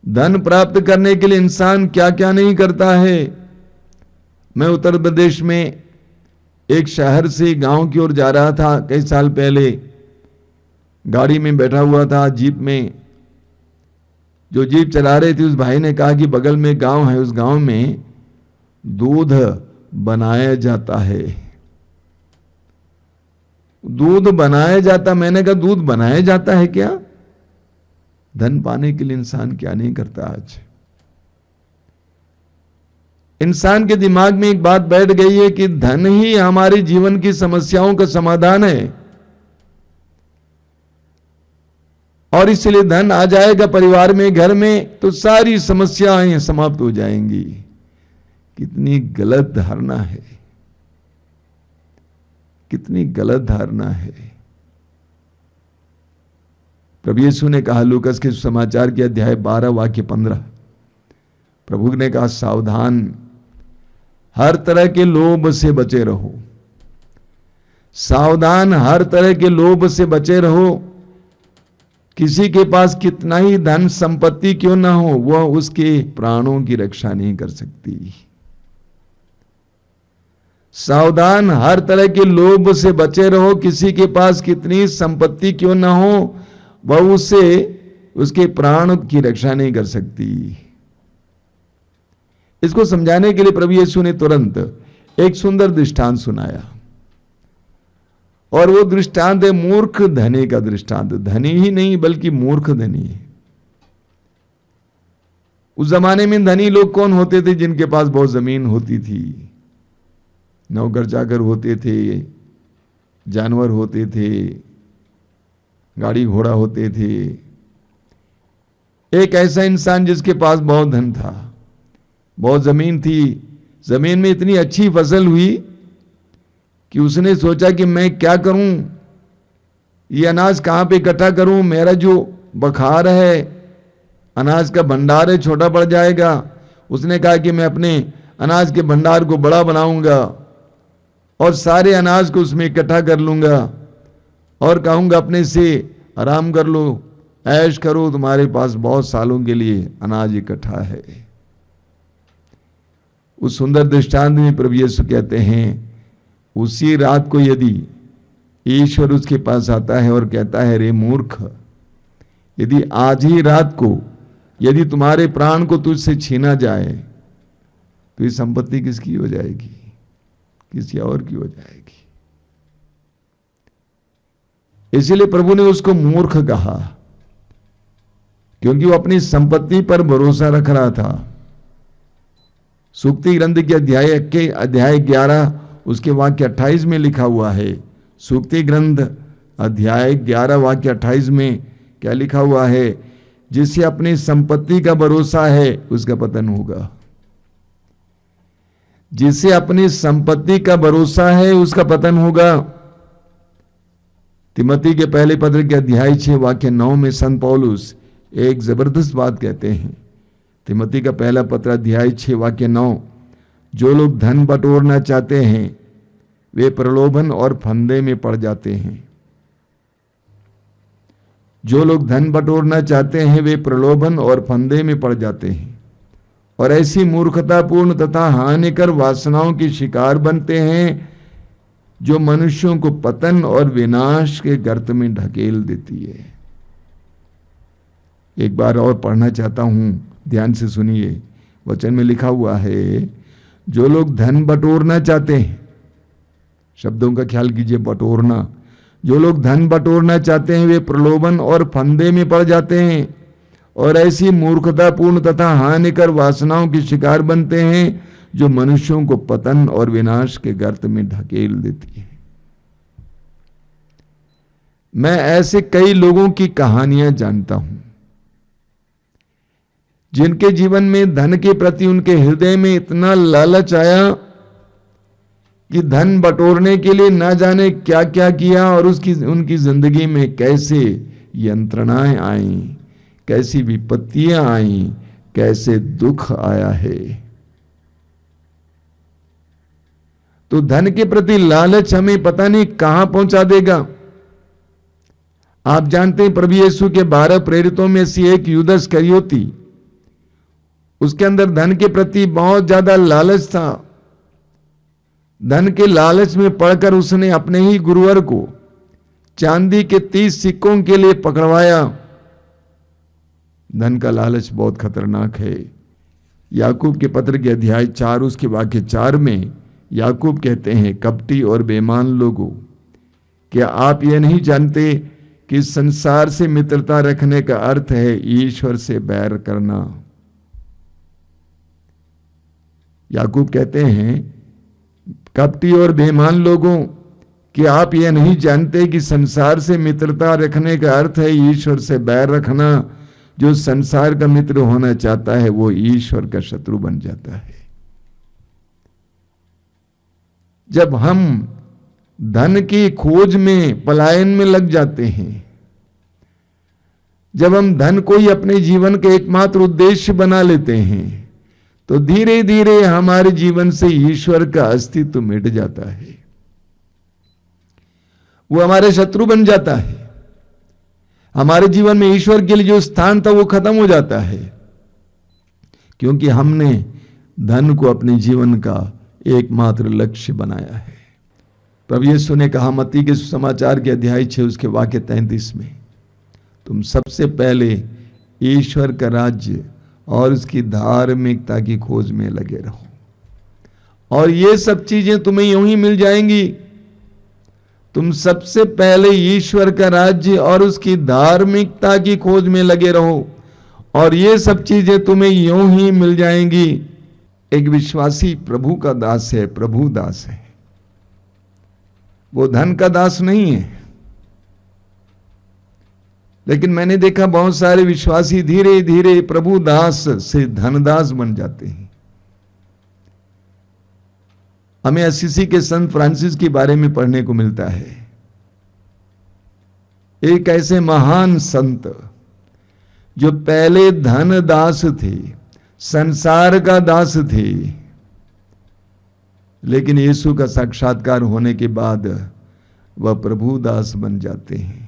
धन प्राप्त करने के लिए इंसान क्या क्या नहीं करता है। मैं उत्तर प्रदेश में एक शहर से गांव की ओर जा रहा था कई साल पहले। गाड़ी में बैठा हुआ था, जीप में। जो जीप चला रहे थे उस भाई ने कहा कि बगल में गांव है, उस गांव में दूध बनाया जाता है। दूध बनाया जाता। मैंने कहा दूध बनाया जाता है क्या? धन पाने के लिए इंसान क्या नहीं करता। आज इंसान के दिमाग में एक बात बैठ गई है कि धन ही हमारे जीवन की समस्याओं का समाधान है, और इसलिए धन आ जाएगा परिवार में, घर में, तो सारी समस्याएं समाप्त हो जाएंगी। कितनी गलत धारणा है, कितनी गलत धारणा है। प्रभु यीशु ने कहा लूकस के समाचार के अध्याय 12 वाक्य 15, प्रभु ने कहा, सावधान, हर तरह के लोभ से बचे रहो। सावधान, हर तरह के लोभ से बचे रहो। किसी के पास कितना ही धन संपत्ति क्यों ना हो, वह उसके प्राणों की रक्षा नहीं कर सकती। सावधान, हर तरह के लोभ से बचे रहो। किसी के पास कितनी संपत्ति क्यों ना हो, वह उससे उसके प्राण की रक्षा नहीं कर सकती। इसको समझाने के लिए प्रभु यीशु ने तुरंत एक सुंदर दृष्टांत सुनाया, और वो दृष्टांत है मूर्ख धनी का दृष्टांत। धनी ही नहीं बल्कि मूर्ख धनी। उस जमाने में धनी लोग कौन होते थे? जिनके पास बहुत जमीन होती थी, नौकर चाकर होते थे, जानवर होते थे, गाड़ी घोड़ा होते थे। एक ऐसा इंसान जिसके पास बहुत धन था, बहुत जमीन थी, जमीन में इतनी अच्छी फसल हुई कि उसने सोचा कि मैं क्या करूं, ये अनाज कहां पे इकट्ठा करूं, मेरा जो बखार है, अनाज का भंडार है, छोटा पड़ जाएगा। उसने कहा कि मैं अपने अनाज के भंडार को बड़ा बनाऊंगा और सारे अनाज को उसमें इकट्ठा कर लूंगा और कहूंगा अपने से आराम कर लो, ऐश करो, तुम्हारे पास बहुत सालों के लिए अनाज इकट्ठा है। उस सुंदर दृष्टांत में प्रभु यीशु कहते हैं, उसी रात को यदि ईश्वर उसके पास आता है और कहता है, रे मूर्ख, यदि आज ही रात को यदि तुम्हारे प्राण को तुझसे छीना जाए तो ये संपत्ति किसकी हो जाएगी? किसी और की हो जाएगी। इसलिए प्रभु ने उसको मूर्ख कहा, क्योंकि वो अपनी संपत्ति पर भरोसा रख रहा था। सूक्ति ग्रंथ के अध्याय 11 उसके वाक्य 28 में लिखा हुआ है। सूक्ति ग्रंथ अध्याय 11 वाक्य 28 में क्या लिखा हुआ है? जिसे अपनी संपत्ति का भरोसा है उसका पतन होगा। जिसे अपनी संपत्ति का भरोसा है उसका पतन होगा। तिमोथी के पहले पत्र के अध्याय 6 वाक्य 9 में संत पौलुस एक जबरदस्त बात कहते हैं। तिमोथी का पहला पत्र अध्याय 6 वाक्य 9, जो लोग धन बटोरना चाहते हैं वे प्रलोभन और फंदे में पड़ जाते हैं। जो लोग धन बटोरना चाहते हैं वे प्रलोभन और फंदे में पड़ जाते हैं और ऐसी मूर्खतापूर्ण तथा हानिकर वासनाओं की शिकार बनते हैं जो मनुष्यों को पतन और विनाश के गर्त में ढकेल देती है। एक बार और पढ़ना चाहता हूं, ध्यान से सुनिए। वचन में लिखा हुआ है, जो लोग धन बटोरना चाहते हैं, शब्दों का ख्याल कीजिए, बटोरना। जो लोग धन बटोरना चाहते हैं वे प्रलोभन और फंदे में पड़ जाते हैं और ऐसी मूर्खतापूर्ण तथा हानिकर वासनाओं की शिकार बनते हैं जो मनुष्यों को पतन और विनाश के गर्त में ढकेल देती है। मैं ऐसे कई लोगों की कहानियां जानता हूं जिनके जीवन में धन के प्रति उनके हृदय में इतना लालच आया कि धन बटोरने के लिए ना जाने क्या क्या किया और उनकी जिंदगी में कैसे यंत्रणाएं आई, कैसी विपत्तियां आई, कैसे दुख आया है। तो धन के प्रति लालच हमें पता नहीं कहां पहुंचा देगा। आप जानते हैं प्रभु यीशु के 12 प्रेरितों में से एक यूदस इसकरियोती, उसके अंदर धन के प्रति बहुत ज्यादा लालच था। धन के लालच में पड़कर उसने अपने ही गुरुवर को चांदी के 30 सिक्कों के लिए पकड़वाया। धन का लालच बहुत खतरनाक है। याकूब के पत्र के अध्याय 4 उसके वाक्य 4 में याकूब कहते हैं, कपटी और बेईमान लोगों, क्या आप यह नहीं जानते कि संसार से मित्रता रखने का अर्थ है ईश्वर से बैर करना। याकूब कहते हैं, कपटी और बेईमान लोगों, कि आप यह नहीं जानते कि संसार से मित्रता रखने का अर्थ है ईश्वर से बैर रखना। जो संसार का मित्र होना चाहता है वो ईश्वर का शत्रु बन जाता है। जब हम धन की खोज में पलायन में लग जाते हैं, जब हम धन को ही अपने जीवन का एकमात्र उद्देश्य बना लेते हैं, तो धीरे धीरे हमारे जीवन से ईश्वर का अस्तित्व मिट जाता है। वो हमारे शत्रु बन जाता है। हमारे जीवन में ईश्वर के लिए जो स्थान था वो खत्म हो जाता है, क्योंकि हमने धन को अपने जीवन का एकमात्र लक्ष्य बनाया है। प्रभु यीशु ने कहा मत्ती के सुसमाचार के अध्याय 6 उसके वाक्य 33 में, तुम सबसे पहले ईश्वर का राज्य और उसकी धार्मिकता की खोज में लगे रहो और ये सब चीजें तुम्हें यूं ही मिल जाएंगी। तुम सबसे पहले ईश्वर का राज्य और उसकी धार्मिकता की खोज में लगे रहो और ये सब चीजें तुम्हें यूं ही मिल जाएंगी। एक विश्वासी प्रभु का दास है, प्रभु दास है, वो धन का दास नहीं है। लेकिन मैंने देखा बहुत सारे विश्वासी धीरे धीरे प्रभु दास से धनदास बन जाते हैं। हमें असीसी के संत फ्रांसिस के बारे में पढ़ने को मिलता है। एक ऐसे महान संत जो पहले धन दास थे, संसार का दास थे, लेकिन यीशु का साक्षात्कार होने के बाद वह प्रभु दास बन जाते हैं।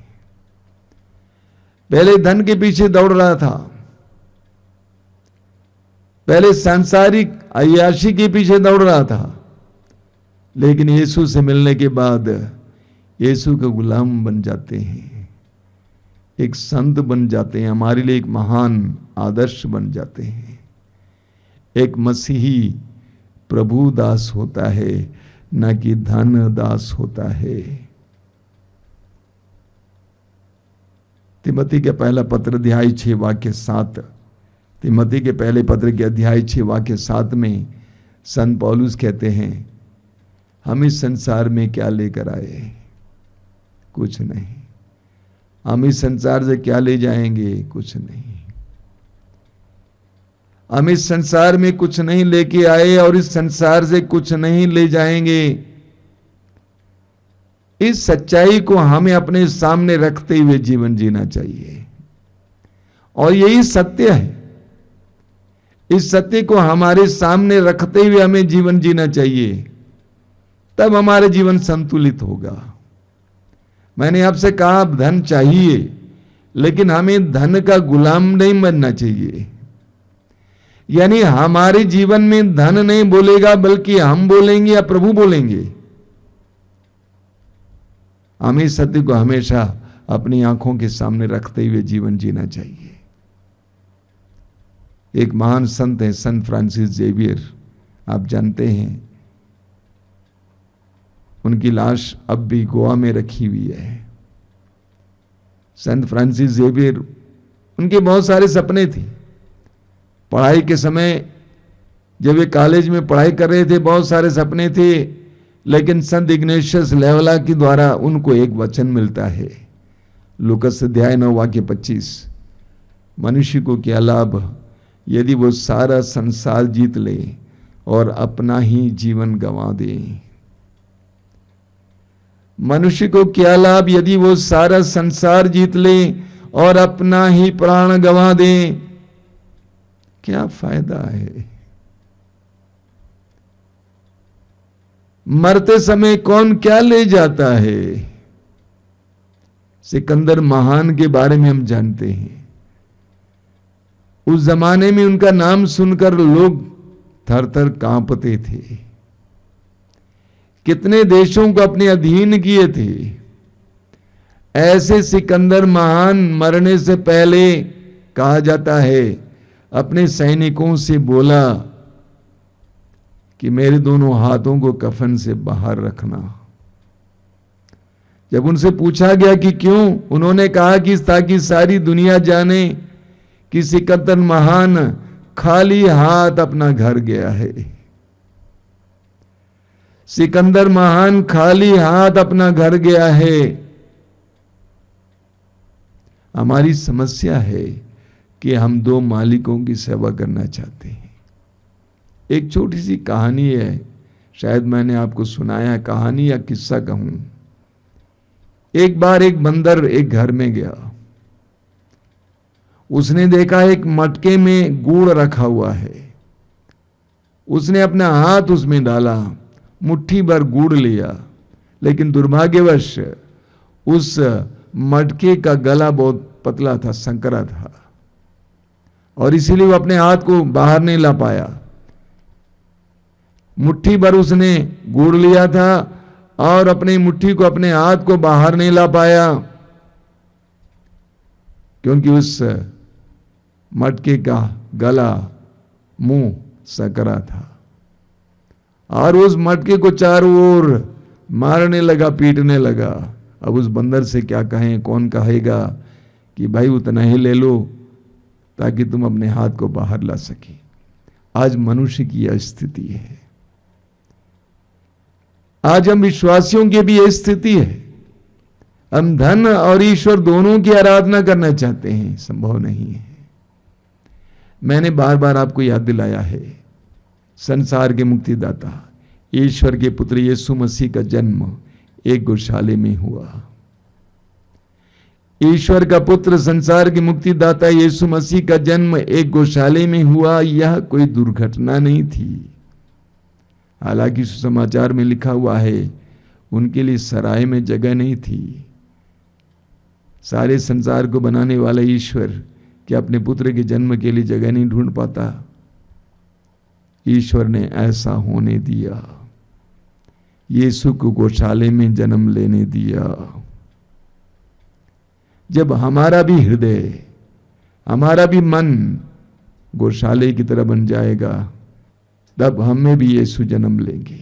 पहले धन के पीछे दौड़ रहा था, पहले सांसारिक अय्याशी के पीछे दौड़ रहा था, लेकिन यीशु से मिलने के बाद यीशु के गुलाम बन जाते हैं, एक संत बन जाते हैं, हमारे लिए एक महान आदर्श बन जाते हैं। एक मसीही प्रभु दास होता है, न कि धन दास होता है। तिमोथी के पहला पत्र अध्याय 6 वाक्य 7, तिमोथी के पहले पत्र के अध्याय 6 वाक्य 7 में संत पौलुस कहते हैं, हम इस संसार में क्या लेकर आए? कुछ नहीं। हम इस संसार से क्या ले जाएंगे? कुछ नहीं। हम इस संसार में कुछ नहीं लेके आए और इस संसार से कुछ नहीं ले जाएंगे। इस सच्चाई को हमें अपने सामने रखते हुए जीवन जीना चाहिए, और यही सत्य है। इस सत्य को हमारे सामने रखते हुए हमें जीवन जीना चाहिए, तब हमारे जीवन संतुलित होगा। मैंने आपसे कहा धन चाहिए, लेकिन हमें धन का गुलाम नहीं बनना चाहिए। यानी हमारे जीवन में धन नहीं बोलेगा, बल्कि हम बोलेंगे या प्रभु बोलेंगे। हमें सत्य को हमेशा अपनी आंखों के सामने रखते हुए जीवन जीना चाहिए। एक महान संत है संत फ्रांसिस जेवियर, आप जानते हैं। उनकी लाश अब भी गोवा में रखी हुई है। संत फ्रांसिस जेवियर, उनके बहुत सारे सपने थे। पढ़ाई के समय जब वे कॉलेज में पढ़ाई कर रहे थे, बहुत सारे सपने थे, लेकिन संत इग्नेशियस लेवला के द्वारा उनको एक वचन मिलता है, लूकस अध्याय 9 वाक्य 25, मनुष्य को क्या लाभ यदि वो सारा संसार जीत ले और अपना ही जीवन गंवा दे। मनुष्य को क्या लाभ यदि वो सारा संसार जीत ले और अपना ही प्राण गंवा दे? क्या फायदा है? मरते समय कौन क्या ले जाता है? सिकंदर महान के बारे में हम जानते हैं। उस जमाने में उनका नाम सुनकर लोग थर थर कांपते थे। कितने देशों को अपने अधीन किए थे। ऐसे सिकंदर महान मरने से पहले कहा जाता है अपने सैनिकों से बोला कि मेरे दोनों हाथों को कफन से बाहर रखना। जब उनसे पूछा गया कि क्यों, उन्होंने कहा कि ताकि सारी दुनिया जाने कि सिकंदर महान खाली हाथ अपना घर गया है। सिकंदर महान खाली हाथ अपना घर गया है। हमारी समस्या है कि हम दो मालिकों की सेवा करना चाहते हैं। एक छोटी सी कहानी है, शायद मैंने आपको सुनाया, कहानी या किस्सा कहूं। एक बार एक बंदर एक घर में गया। उसने देखा एक मटके में गुड़ रखा हुआ है। उसने अपना हाथ उसमें डाला, मुट्ठी भर गुड़ लिया, लेकिन दुर्भाग्यवश उस मटके का गला बहुत पतला था, संकरा था, और इसीलिए वो अपने हाथ को बाहर नहीं ला पाया। मुट्ठी भर उसने गुड़ लिया था और अपनी मुट्ठी को, अपने हाथ को बाहर नहीं ला पाया, क्योंकि उस मटके का गला, मुंह सकरा था। और उस मटके को चारों ओर मारने लगा, पीटने लगा। अब उस बंदर से क्या कहें, कौन कहेगा कि भाई उतना ही ले लो ताकि तुम अपने हाथ को बाहर ला सके। आज मनुष्य की यह स्थिति है। आज हम विश्वासियों की भी यह स्थिति है। हम धन और ईश्वर दोनों की आराधना करना चाहते हैं, संभव नहीं है। मैंने बार बार आपको याद दिलाया है, संसार के मुक्तिदाता ईश्वर के पुत्र यीशु मसीह का जन्म एक गौशाले में हुआ। ईश्वर का पुत्र, संसार के मुक्तिदाता यीशु मसीह का जन्म एक गौशाले में हुआ। यह कोई दुर्घटना नहीं थी। हालांकि सुसमाचार में लिखा हुआ है उनके लिए सराय में जगह नहीं थी। सारे संसार को बनाने वाला ईश्वर क्या अपने पुत्र के जन्म के लिए जगह नहीं ढूंढ पाता? ईश्वर ने ऐसा होने दिया, यीशु को गौशाले में जन्म लेने दिया। जब हमारा भी हृदय, हमारा भी मन गौशाले की तरह बन जाएगा, तब हमें भी यीशु जन्म लेंगे।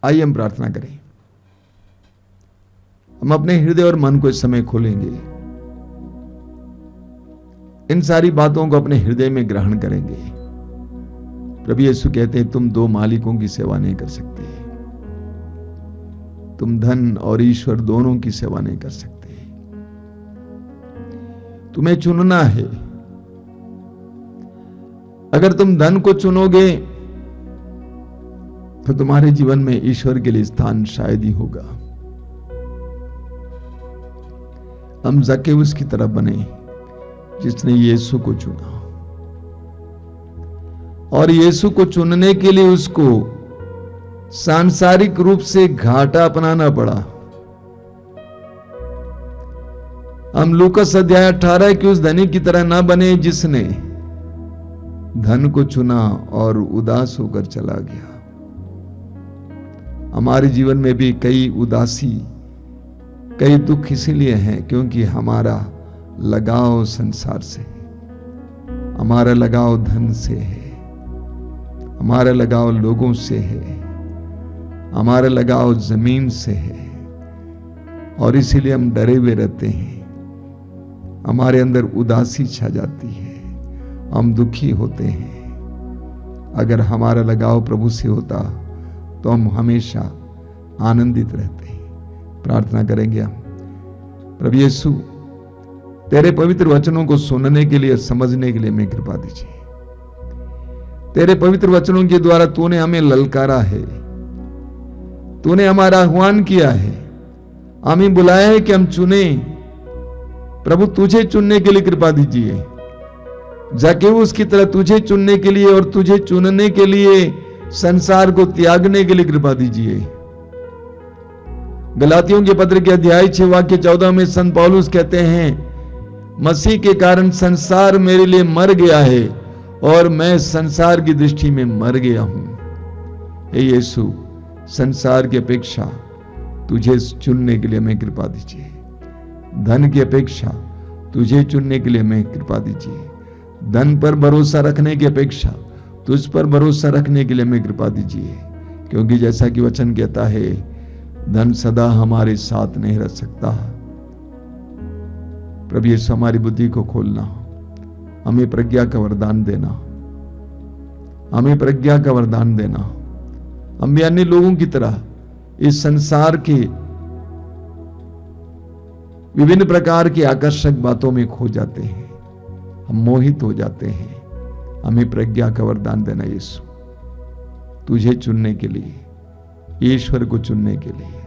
आइए हम प्रार्थना करें। हम अपने हृदय और मन को इस समय खोलेंगे, इन सारी बातों को अपने हृदय में ग्रहण करेंगे। प्रभु यीशु कहते हैं, तुम दो मालिकों की सेवा नहीं कर सकते, तुम धन और ईश्वर दोनों की सेवा नहीं कर सकते। तुम्हें चुनना है। अगर तुम धन को चुनोगे तो तुम्हारे जीवन में ईश्वर के लिए स्थान शायद ही होगा। हम जक्केउस की तरह बने जिसने यीशु को चुना, और यीशु को चुनने के लिए उसको सांसारिक रूप से घाटा अपनाना पड़ा। हम लूकास अध्याय 18 की उस धनी की तरह ना बने जिसने धन को चुना और उदास होकर चला गया। हमारे जीवन में भी कई उदासी, कई दुख इसीलिए हैं क्योंकि हमारा लगाव संसार से है, हमारा लगाव धन से है, हमारा लगाव लोगों से है, हमारा लगाव जमीन से है, और इसीलिए हम डरे हुए रहते हैं। हमारे अंदर उदासी छा जाती है, हम दुखी होते हैं। अगर हमारा लगाव प्रभु से होता तो हम हमेशा आनंदित रहते हैं। प्रार्थना करेंगे हम। प्रभु यीशु, तेरे पवित्र वचनों को सुनने के लिए, समझने के लिए हमें कृपा दीजिए। तेरे पवित्र वचनों के द्वारा तूने हमें ललकारा है, तूने हमारा आह्वान किया है, हमें बुलाया है कि हम चुने। प्रभु, तुझे चुनने के लिए कृपा दीजिए। जक्केउस की तरह तुझे चुनने के लिए और तुझे चुनने के लिए संसार को त्यागने के लिए कृपा दीजिए। गलातियों के पत्र के अध्याय 6 वाक्य 14 में संत पौलुस कहते हैं, मसीह के कारण संसार मेरे लिए मर गया है और मैं संसार की दृष्टि में मर गया हूं। हे यीशु, संसार की अपेक्षा तुझे चुनने के लिए हमें कृपा दीजिए। धन की अपेक्षा तुझे चुनने के लिए हमें कृपा दीजिए। धन पर भरोसा रखने की अपेक्षा तुझ पर भरोसा रखने के लिए हमें कृपा दीजिए, क्योंकि जैसा कि वचन कहता है, धन सदा हमारे साथ नहीं रह सकता। प्रभु यीशु, हमारी बुद्धि को खोलना, हमें प्रज्ञा का वरदान देना, हमें प्रज्ञा का वरदान देना। हम भी अन्य लोगों की तरह इस संसार के विभिन्न प्रकार की आकर्षक बातों में खो जाते हैं, हम मोहित हो जाते हैं। हमें प्रज्ञा का वरदान देना यीशु, तुझे चुनने के लिए, ईश्वर को चुनने के लिए,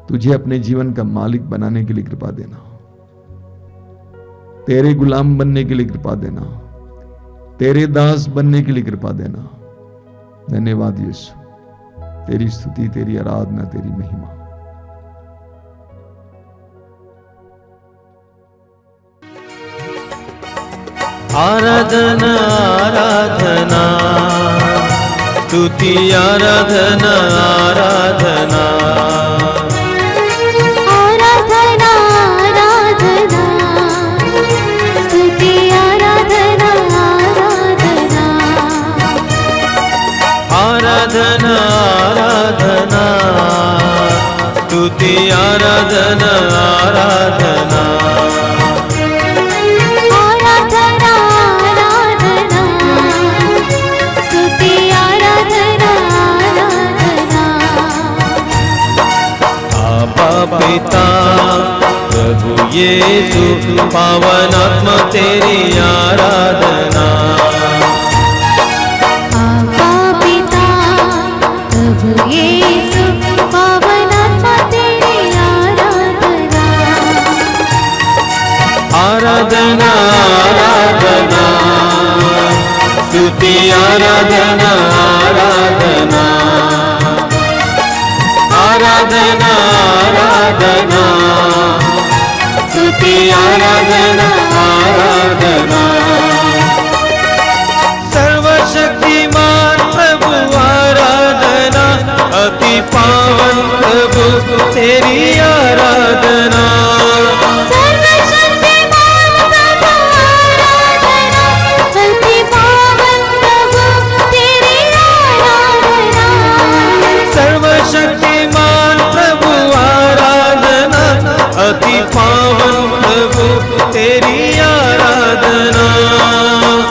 तुझे अपने जीवन का मालिक बनाने के लिए कृपा देना, तेरे गुलाम बनने के लिए कृपा देना, तेरे दास बनने के लिए कृपा देना। धन्यवाद यीशु, तेरी स्तुति, तेरी आराधना, तेरी महिमा। आराधना आराधना, स्तुति आराधना आराधना, आराधना आराधना, स्तुति आराधना आराधना, आराधना आराधना, स्तुति आराधना आराधना, पिता प्रभु यीशु पावन आत्मा तेरी आराधना। आका पिता प्रभु यीशु पावन आत्मा तेरी आराधना। आराधना आराधना, स्तुति आराधना आराधना, आराधना आराधना, स्तुति आराधना आराधना। सर्वशक्तिमान तेरी आराधना। सर्वशक्तिमान प्रभु आराधना, अति पावन प्रभु तेरी आराधना। सर्वशक्तिमान प्रभु आराधना, अति पावन प्रभु तेरी आराधना।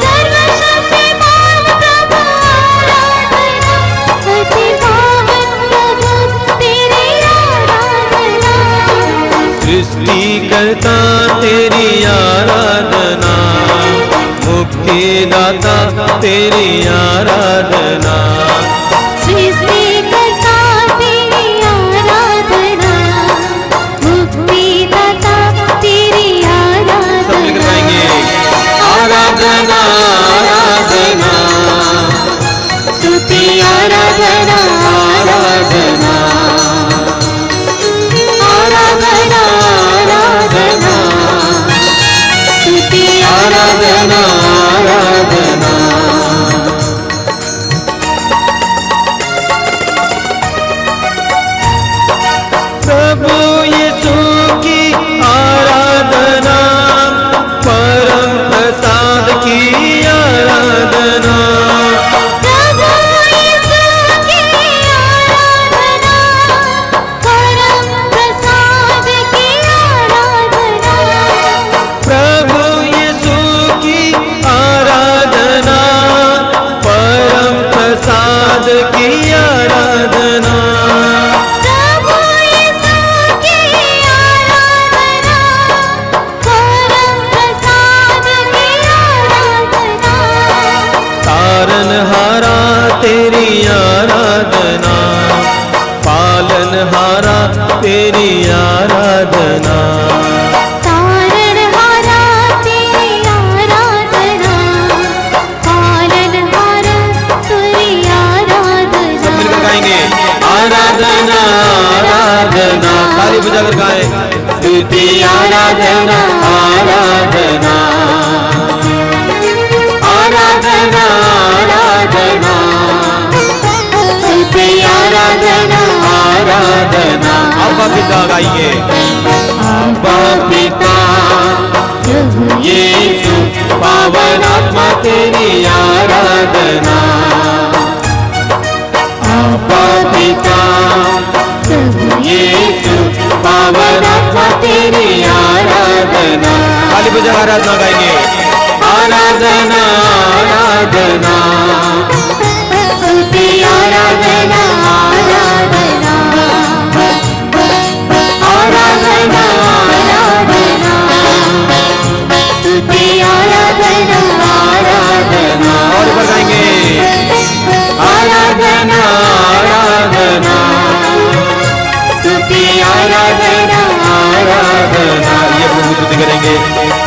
सर्वशक्तिमान प्रभु आराधना, अति पावन प्रभु तेरी आराधना। सृष्टिकर्ता तेरी आराधना, मुक्तिदाता तेरी आराधना। सृष्टिकर्ता तेरी आराधना, मुक्तिदाता तेरी सब मिलकर आराधना। गाएंगे। आराधना आराधना, स्तुति आराधना आराधना, आराधना आराधना, स्तुति आराधना आराधना। प्रभु यीशु की आराधना, परम प्रसाद की आराधना। प्रभु यीशु की आराधना, परम प्रसाद की आराधना। प्रभु यीशु की आराधना, परम प्रसाद की आराधना। प्रभु यीशु की आराधना, परम प्रसाद की आराधना। तारनहारा तेरी आराधना, पालनहारा तेरी आराधना। तारणहारा तेरी आराधना, पालनहारा तेरी आराधना। सब मिलकर गाएंगे। आराधना आराधना, ताली बजाकर गाएं। स्तुति आराधना आराधना, आराधना आराधना, स्तुति आराधना आराधना। अब्बा पिता गाइए। अब्बा पिता प्रभु यीशु पावन आत्मा तेरी आराधना। अब्बा पिता प्रभु यीशु पावन आत्मा तेरी आराधना। ताली बजा आराधना गाएंगे। आराधना आराधना, स्तुति आराधना आराधना, आराधना आराधना, स्तुति आराधना आराधना। और ऊपर गाएंगे। आराधना आराधना, स्तुति आराधना आराधना। ये प्रभु स्तुति करेंगे।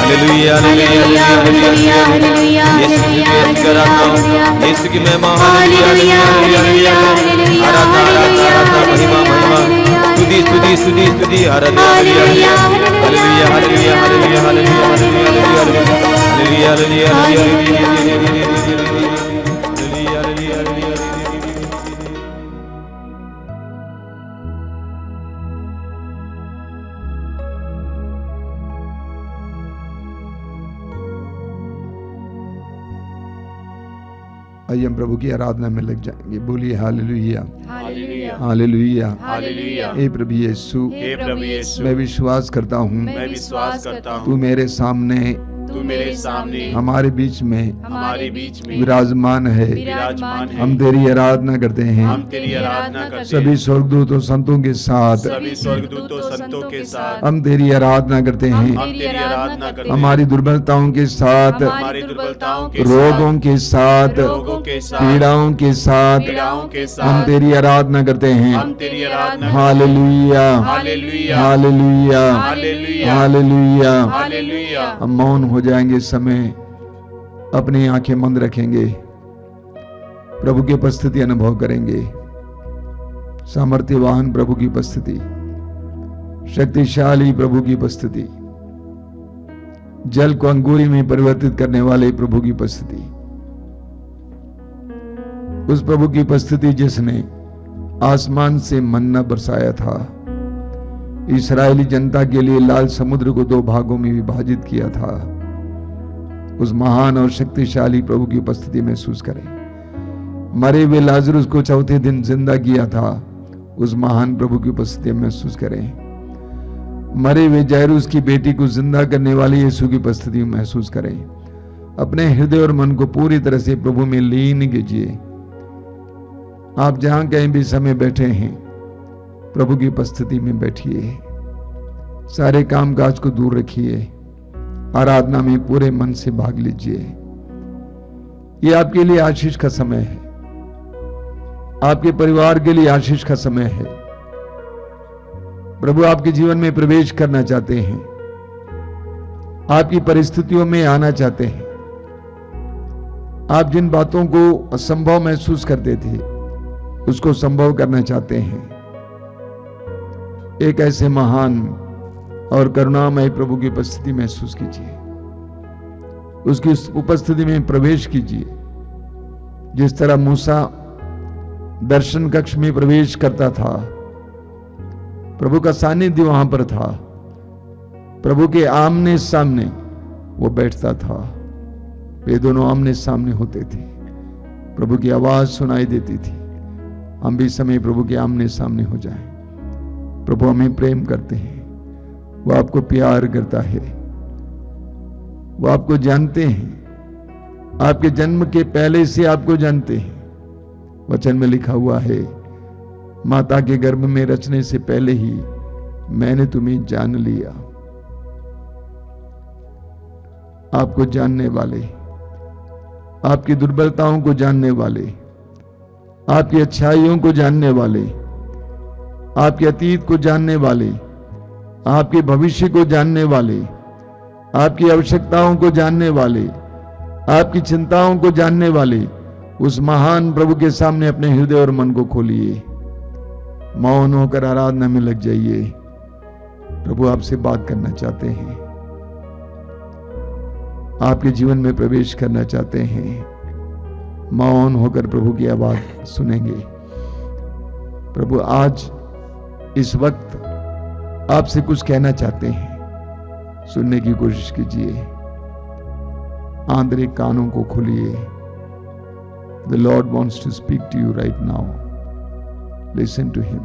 Hallelujah hallelujah hallelujah hallelujah. यीशु की आराधना, यीशु की महिमा। Hallelujah hallelujah hallelujah. आराधना आराधना आराधना, महिमा महिमा, स्तुति स्तुति स्तुति स्तुति। आराधना hallelujah hallelujah hallelujah hallelujah hallelujah hallelujah hallelujah hallelujah hallelujah. आइए हम प्रभु की आराधना में लग जाएंगे। बोलिए हालेलुया हालेलुया हालेलुया। हालेलुया। हे प्रभु यीशु, हे प्रभु यीशु, मैं विश्वास करता हूँ मैं विश्वास करता तू हूँ मेरे सामने तू मेरे सामने हमारे बीच में हमारे बीच में विराजमान है। विराजमान है। हम तेरी आराधना करते हैं हम तेरी आराधना करते सभी हैं। स्वर्गदूतों संतों के साथ। सभी स्वर्गदूतों संतों के साथ हम तेरी आराधना करते हैं हम तेरी आराधना करते हैं। हमारी दुर्बलताओं के साथ, हमारी दुर्बलताओं के रोगों के साथ, रोगों के साथ, पीड़ाओं के साथ पीड़ाओं के हम साथ तेरी आराधना करते हैं। हम तेरी आराधना hallelujah hallelujah hallelujah hallelujah hallelujah. Hallelujah. हम मौन हो जाएंगे इस समय, अपनी आंखें बंद रखेंगे, प्रभु की उपस्थिति अनुभव करेंगे। सामर्थ्यवान प्रभु की उपस्थिति, शक्तिशाली प्रभु की उपस्थिति, जल को अंगूरी में परिवर्तित करने वाले प्रभु की उपस्थिति, उस प्रभु की उपस्थिति जिसने आसमान से मन्ना बरसाया था, इस्राएली जनता के लिए लाल समुद्र को 2 भागों में विभाजित किया था, उस महान और शक्तिशाली प्रभु की उपस्थिति महसूस करें। मरे हुए लाजरुस को चौथे दिन जिंदा किया था, उस महान प्रभु की उपस्थिति महसूस करें। मरे हुए जायरूस की बेटी को जिंदा करने वाले यीशु की उपस्थिति महसूस करें। अपने हृदय और मन को पूरी तरह से प्रभु में लीन कीजिए। आप जहां कहीं भी समय बैठे हैं, प्रभु की उपस्थिति में बैठिए। सारे कामकाज को दूर रखिए, आराधना में पूरे मन से भाग लीजिए। ये आपके लिए आशीष का समय है, आपके परिवार के लिए आशीष का समय है। प्रभु आपके जीवन में प्रवेश करना चाहते हैं, आपकी परिस्थितियों में आना चाहते हैं। आप जिन बातों को असंभव महसूस करते थे, उसको संभव करना चाहते हैं। एक ऐसे महान और करुणामय प्रभु की उपस्थिति महसूस कीजिए, उसकी उपस्थिति में प्रवेश कीजिए। जिस तरह मूसा दर्शन कक्ष में प्रवेश करता था, प्रभु का सानिध्य वहां पर था, प्रभु के आमने सामने वो बैठता था, वे दोनों आमने सामने होते थे, प्रभु की आवाज सुनाई देती थी। हम भी समय प्रभु के आमने सामने हो जाएं। प्रभु हमें प्रेम करते हैं, वो आपको प्यार करता है, वो आपको जानते हैं, आपके जन्म के पहले से आपको जानते हैं। वचन में लिखा हुआ है, माता के गर्भ में रचने से पहले ही मैंने तुम्हें जान लिया। आपको जानने वाले, आपकी दुर्बलताओं को जानने वाले, आपकी अच्छाइयों को जानने वाले, आपके अतीत को जानने वाले, आपके भविष्य को जानने वाले, आपकी आवश्यकताओं को जानने वाले, आपकी चिंताओं को जानने वाले उस महान प्रभु के सामने अपने हृदय और मन को खोलिए। मौन होकर आराधना में लग जाइए। प्रभु आपसे बात करना चाहते हैं, आपके जीवन में प्रवेश करना चाहते हैं। मौन होकर प्रभु की आवाज सुनेंगे। प्रभु आज इस वक्त आपसे कुछ कहना चाहते हैं, सुनने की कोशिश कीजिए। आंतरिक कानों को खोलिए। The Lord wants to speak to you right now. Listen to Him.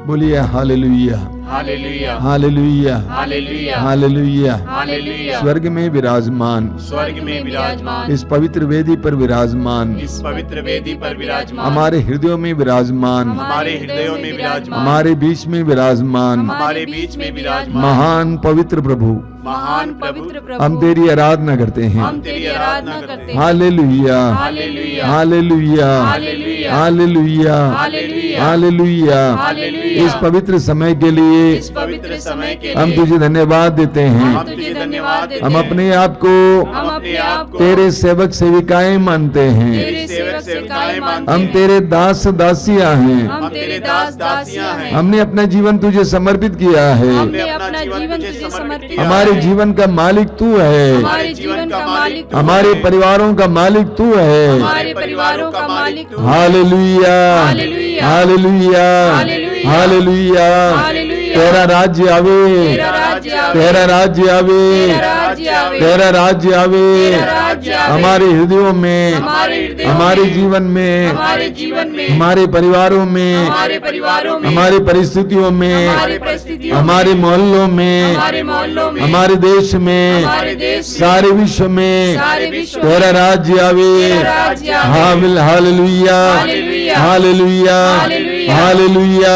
बोलिए hallelujah, hallelujah, hallelujah, hallelujah, hallelujah. Hallelujah. स्वर्ग में विराजमान, स्वर्ग में विराजमान, इस पवित्र वेदी पर विराजमान, इस पवित्र वेदी पर विराजमान, हमारे हृदयों में विराजमान, हमारे हृदयों में विराजमान, हमारे बीच में विराजमान, हमारे बीच में विराजमान, महान पवित्र प्रभु, महान पवित्र प्रभु, हम तेरी आराधना करते हैं। हम तेरी आराधना करते हैं। Hallelujah, hallelujah, hallelujah, hallelujah, hallelujah, hallelujah, hallelujah. Hallelujah. इस पवित्र समय के लिए इस पवित्र समय के हम लिए तुझे धन्यवाद देते हैं। हम तुझे धन्यवाद देते हम हैं। अपने आप को हम अपने आप को तेरे सेवक सेविकाएं मानते हैं। तेरे सेवक सेविकाएं मानते हम हैं। तेरे दास दासियां हैं। हम तेरे दास दासियां हैं। हमने अपना जीवन तुझे समर्पित किया है। हमने अपना जीवन तुझे समर्पित किया हमारे है। जीवन का मालिक तू है। हमारे जीवन का मालिक तू है। हमारे परिवारों का मालिक तू है। हमारे परिवारों का मालिक तू है। Hallelujah, hallelujah, hallelujah, hallelujah, hallelujah. Hallelujah. तेरा राज्य आवे, तेरा राज्य आवे, तेरा राज्य आवे, तेरा राज्य आवे, तेरा राज्य आवे तेरा राज्य आवे। हमारे हृदयों में, हमारे हृदयों हमारे में, जीवन में, हमारे जीवन में, हमारे परिवारों में, हमारे परिवारों में, हमारी परिस्थितियों में, हमारी परिस्थितियों में, हमारे मोहल्लों में, हमारे मोहल्लों में, हमारे देश में, हमारे देश में, सारे विश्व में सारे विश्व में, तेरा राज्य आवे। तेरा राज्य आवे। Hallelujah, hallelujah, hallelujah, hallelujah, hallelujah,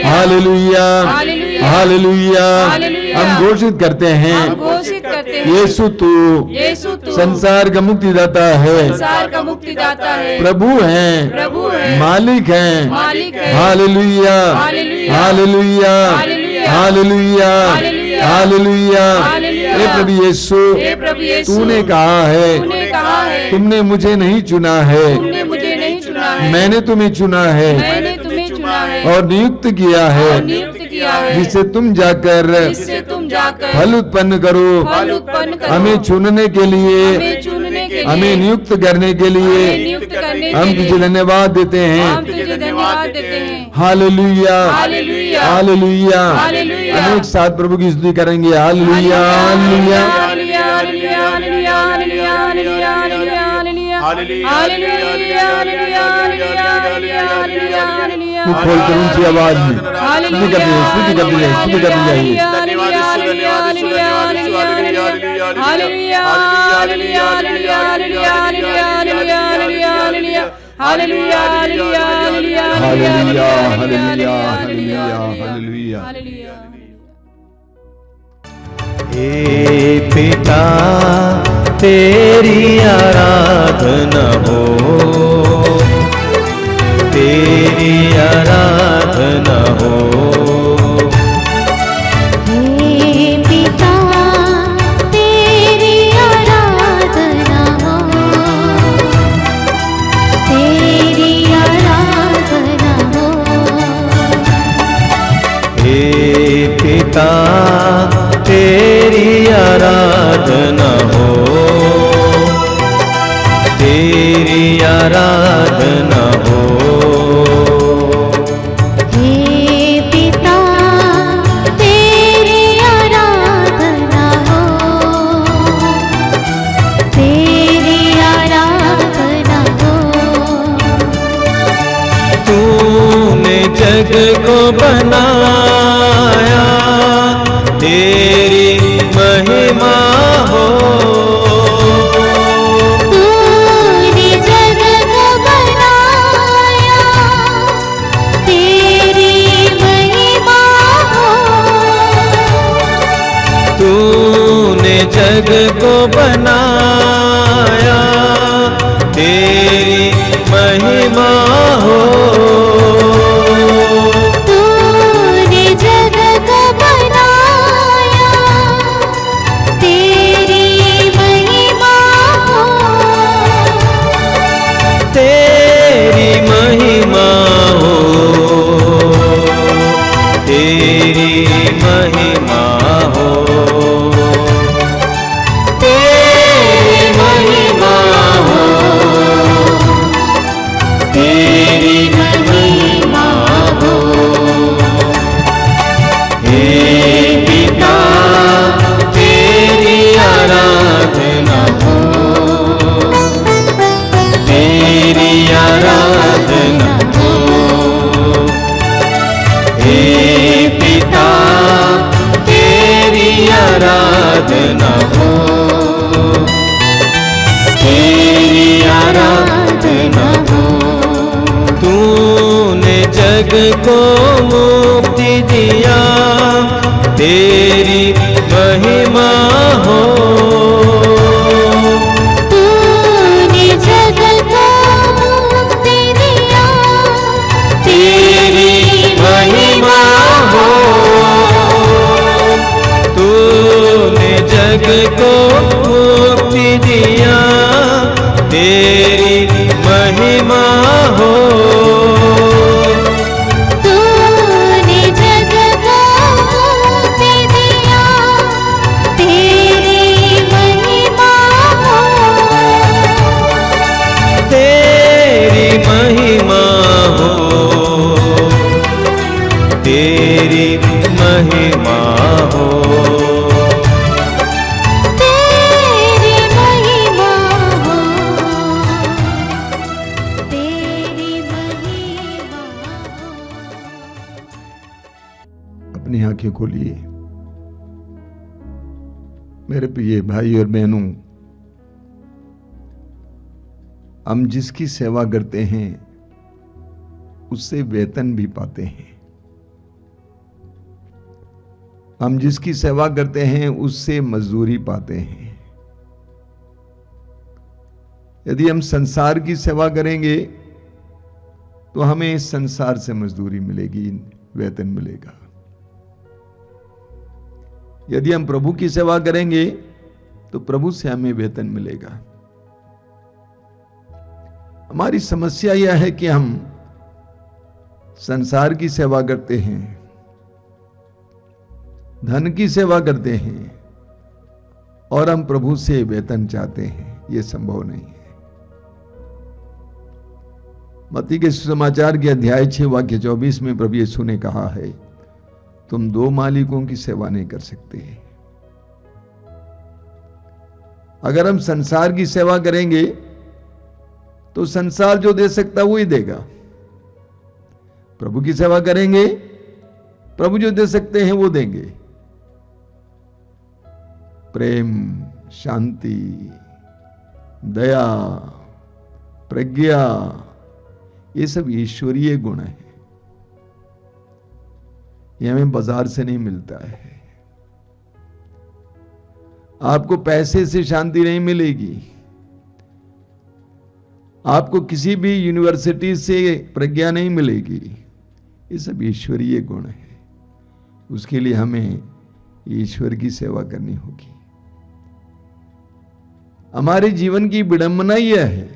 hallelujah, hallelujah, hallelujah, hallelujah. Hallelujah. हम घोषित करते हैं हम घोषित करते देते हैं। यीशु तू यीशु तू संसार का मुक्तिदाता है, संसार का मुक्तिदाता है, प्रभु है, प्रभु है, मालिक है। मालिक है। Hallelujah, hallelujah, hallelujah, hallelujah, hallelujah, hallelujah, hallelujah. Hallelujah. हे प्रभु यीशु, हे प्रभु यीशु, तूने कहा है, तूने कहा है, तुमने मुझे नहीं चुना है, तुमने मुझे नहीं चुना है, मैंने तुम्हें चुना है मैंने तुम्हें चुना है और नियुक्त किया और है, नियुक्त किया है, जिससे तुम जाकर जिससे तुम जाकर फल उत्पन्न करो, फल उत्पन्न करो, हमें चुनने के लिए, हमें चुनने के लिए, हमें नियुक्त करने के हमें लिए नियुक्त करने हम के लिए तुझे धन्यवाद देते हम हैं। तुझे धन्यवाद देते हैं। Hallelujah, hallelujah, hallelujah. हालेलुया। हम एक साथ प्रभु की स्तुति करेंगे। Hallelujah, hallelujah. Hallelujah, hallelujah, hallelujah, hallelujah, hallelujah, hallelujah, hallelujah, hallelujah, hallelujah, hallelujah, hallelujah, hallelujah, hallelujah. मुख खोलकर ऊंची आवाज में स्तुति करनी है, स्तुति करनी है, स्तुति करनी चाहिए। Hallelujah, hallelujah, hallelujah, hallelujah, hallelujah, hallelujah, hallelujah, hallelujah, hallelujah, hallelujah, hallelujah, hallelujah, hallelujah, hallelujah, hallelujah, hallelujah, hallelujah, hallelujah, hallelujah, hallelujah. हे पिता तेरी आराधना हो, तेरी आराधना हो। हे पिता तेरी आराधना हो, तेरी आराधना हो। हे पिता तेरी आराधना हो, तेरी आराधना हो। हे पिता तेरी आराधना हो, तेरी आराधना हो। तूने जग को बनाया, तेरी महिमा हो। तूने जग को बनाया, तेरी महिमा हो। तूने जग को बनाया, तेरी महिमा हो। तूने जग को बनाया, तेरी महिमा हो। तेरी महिमा हो, तेरी महिमा हो, तेरी महिमा हो, तेरी महिमा हो। हे पिता तेरी आराधना हो, तेरी आराधना हो। हे पिता तेरी आराधना हो, तेरी आराधना हो। तूने जग को मुक्ति दिया, तेरी महिमा हो। तूने जग को मुक्ति दिया, तेरी महिमा हो। तूने जग को मुक्ति दिया, तेरी महिमा हो। तूने जग को मुक्ति दिया, तेरी महिमा हो। तेरी महिमा हो, तेरी महिमा हो। तेरी महिमा हो, तेरी महिमा हो। अपनी आंखें खोलिए मेरे प्रिय भाई और बहनों। हम जिसकी सेवा करते हैं उससे वेतन भी पाते हैं। हम जिसकी सेवा करते हैं उससे मजदूरी पाते हैं। यदि हम संसार की सेवा करेंगे तो हमें इस संसार से मजदूरी मिलेगी, वेतन मिलेगा। यदि हम प्रभु की सेवा करेंगे तो प्रभु से हमें वेतन मिलेगा। हमारी समस्या यह है कि हम संसार की सेवा करते हैं, धन की सेवा करते हैं और हम प्रभु से वेतन चाहते हैं। यह संभव नहीं है। मत्ती के सुसमाचार के अध्याय 6 वाक्य 24 में प्रभु यीशु ने कहा है, तुम 2 मालिकों की सेवा नहीं कर सकते। अगर हम संसार की सेवा करेंगे तो संसार जो दे सकता वो ही देगा। प्रभु की सेवा करेंगे, प्रभु जो दे सकते हैं वो देंगे। प्रेम, शांति, दया, प्रज्ञा, ये सब ईश्वरीय गुण है। ये हमें बाजार से नहीं मिलता है। आपको पैसे से शांति नहीं मिलेगी, आपको किसी भी यूनिवर्सिटी से प्रज्ञा नहीं मिलेगी। ये सब ईश्वरीय गुण है। उसके लिए हमें ईश्वर की सेवा करनी होगी। हमारे जीवन की विडंबना यह है,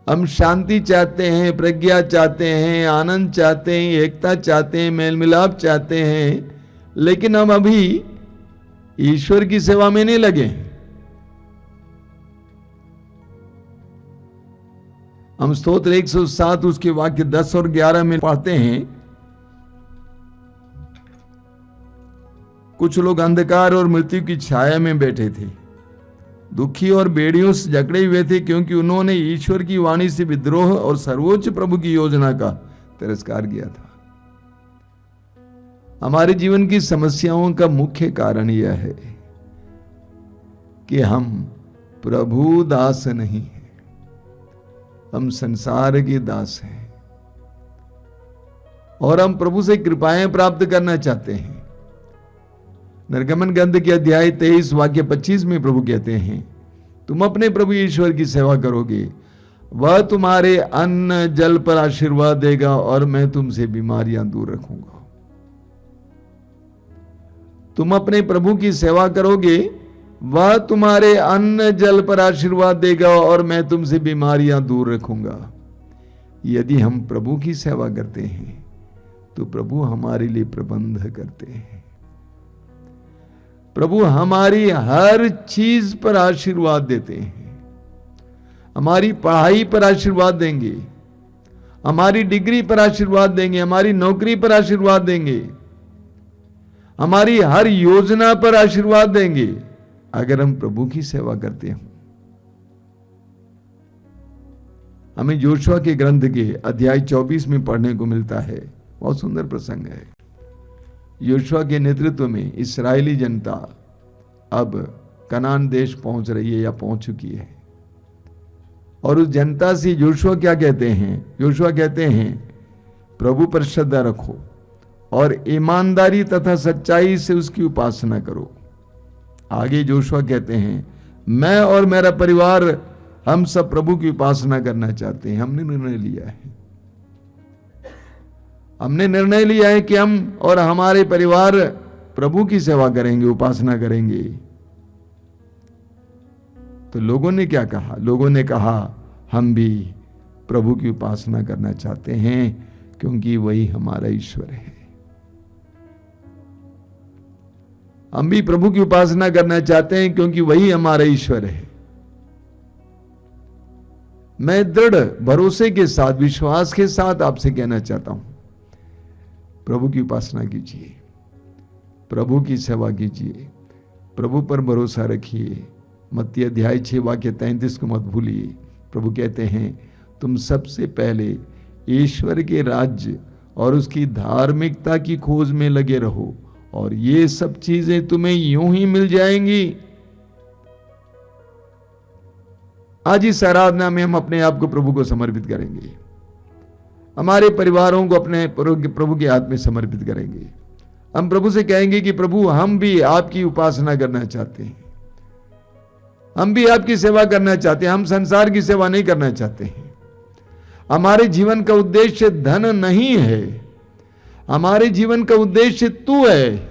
हम शांति चाहते हैं, प्रज्ञा चाहते हैं, आनंद चाहते हैं, एकता चाहते हैं, मेल मिलाप चाहते हैं, लेकिन हम अभी ईश्वर की सेवा में नहीं लगे। हम स्तोत्र 107 उसके वाक्य 10 और 11 में पढ़ते हैं, कुछ लोग अंधकार और मृत्यु की छाया में बैठे थे, दुखी और बेड़ियों से जकड़े हुए थे, क्योंकि उन्होंने ईश्वर की वाणी से विद्रोह और सर्वोच्च प्रभु की योजना का तिरस्कार किया था। हमारे जीवन की समस्याओं का मुख्य कारण यह है कि हम प्रभु दास नहीं हैं, हम संसार के दास हैं और हम प्रभु से कृपाएं प्राप्त करना चाहते हैं। निर्गमन ग्रंथ के अध्याय 23 वाक्य 25 में प्रभु कहते हैं, तुम अपने प्रभु ईश्वर की सेवा करोगे, वह तुम्हारे अन्न जल पर आशीर्वाद देगा और मैं तुमसे बीमारियां दूर रखूंगा। तुम अपने प्रभु की सेवा करोगे, वह तुम्हारे अन्न जल पर आशीर्वाद देगा और मैं तुमसे बीमारियां दूर रखूंगा। यदि हम प्रभु की सेवा करते हैं तो प्रभु हमारे लिए प्रबंध करते हैं। प्रभु हमारी हर चीज पर आशीर्वाद देते हैं। हमारी पढ़ाई पर आशीर्वाद देंगे, हमारी डिग्री पर आशीर्वाद देंगे, हमारी नौकरी पर आशीर्वाद देंगे, हमारी हर योजना पर आशीर्वाद देंगे अगर हम प्रभु की सेवा करते हैं। हमें योशुआ के ग्रंथ के अध्याय 24 में पढ़ने को मिलता है, बहुत सुंदर प्रसंग है। योशुआ के नेतृत्व में इस्राएली जनता अब कनान देश पहुंच रही है या पहुंच चुकी है। और उस जनता से योशुआ क्या कहते हैं? योशुआ कहते हैं, प्रभु पर श्रद्धा रखो और ईमानदारी तथा सच्चाई से उसकी उपासना करो। आगे योशुआ कहते हैं, मैं और मेरा परिवार हम सब प्रभु की उपासना करना चाहते हैं। हमने निर्णय लिया है, हमने निर्णय लिया है कि हम और हमारे परिवार प्रभु की सेवा करेंगे, उपासना करेंगे। तो लोगों ने क्या कहा? लोगों ने कहा, हम भी प्रभु की उपासना करना चाहते हैं क्योंकि वही हमारा ईश्वर है। हम भी प्रभु की उपासना करना चाहते हैं क्योंकि वही हमारा ईश्वर है। मैं दृढ़ भरोसे के साथ, विश्वास के साथ आपसे कहना चाहता हूं, प्रभु की उपासना कीजिए, प्रभु की सेवा कीजिए, प्रभु पर भरोसा रखिए। मत्ती अध्याय 6 वाक्य 33 को मत भूलिए। प्रभु कहते हैं, तुम सबसे पहले ईश्वर के राज्य और उसकी धार्मिकता की खोज में लगे रहो और ये सब चीजें तुम्हें यूं ही मिल जाएंगी। आज इस आराधना में हम अपने आप को प्रभु को समर्पित करेंगे, हमारे परिवारों को अपने प्रभु के हाथ में समर्पित करेंगे, हम प्रभु से कहेंगे कि प्रभु हम भी आपकी उपासना करना चाहते हैं, हम भी आपकी सेवा करना चाहते हैं, हम संसार की सेवा नहीं करना चाहते हैं। हमारे जीवन का उद्देश्य धन नहीं है, हमारे जीवन का उद्देश्य तू है।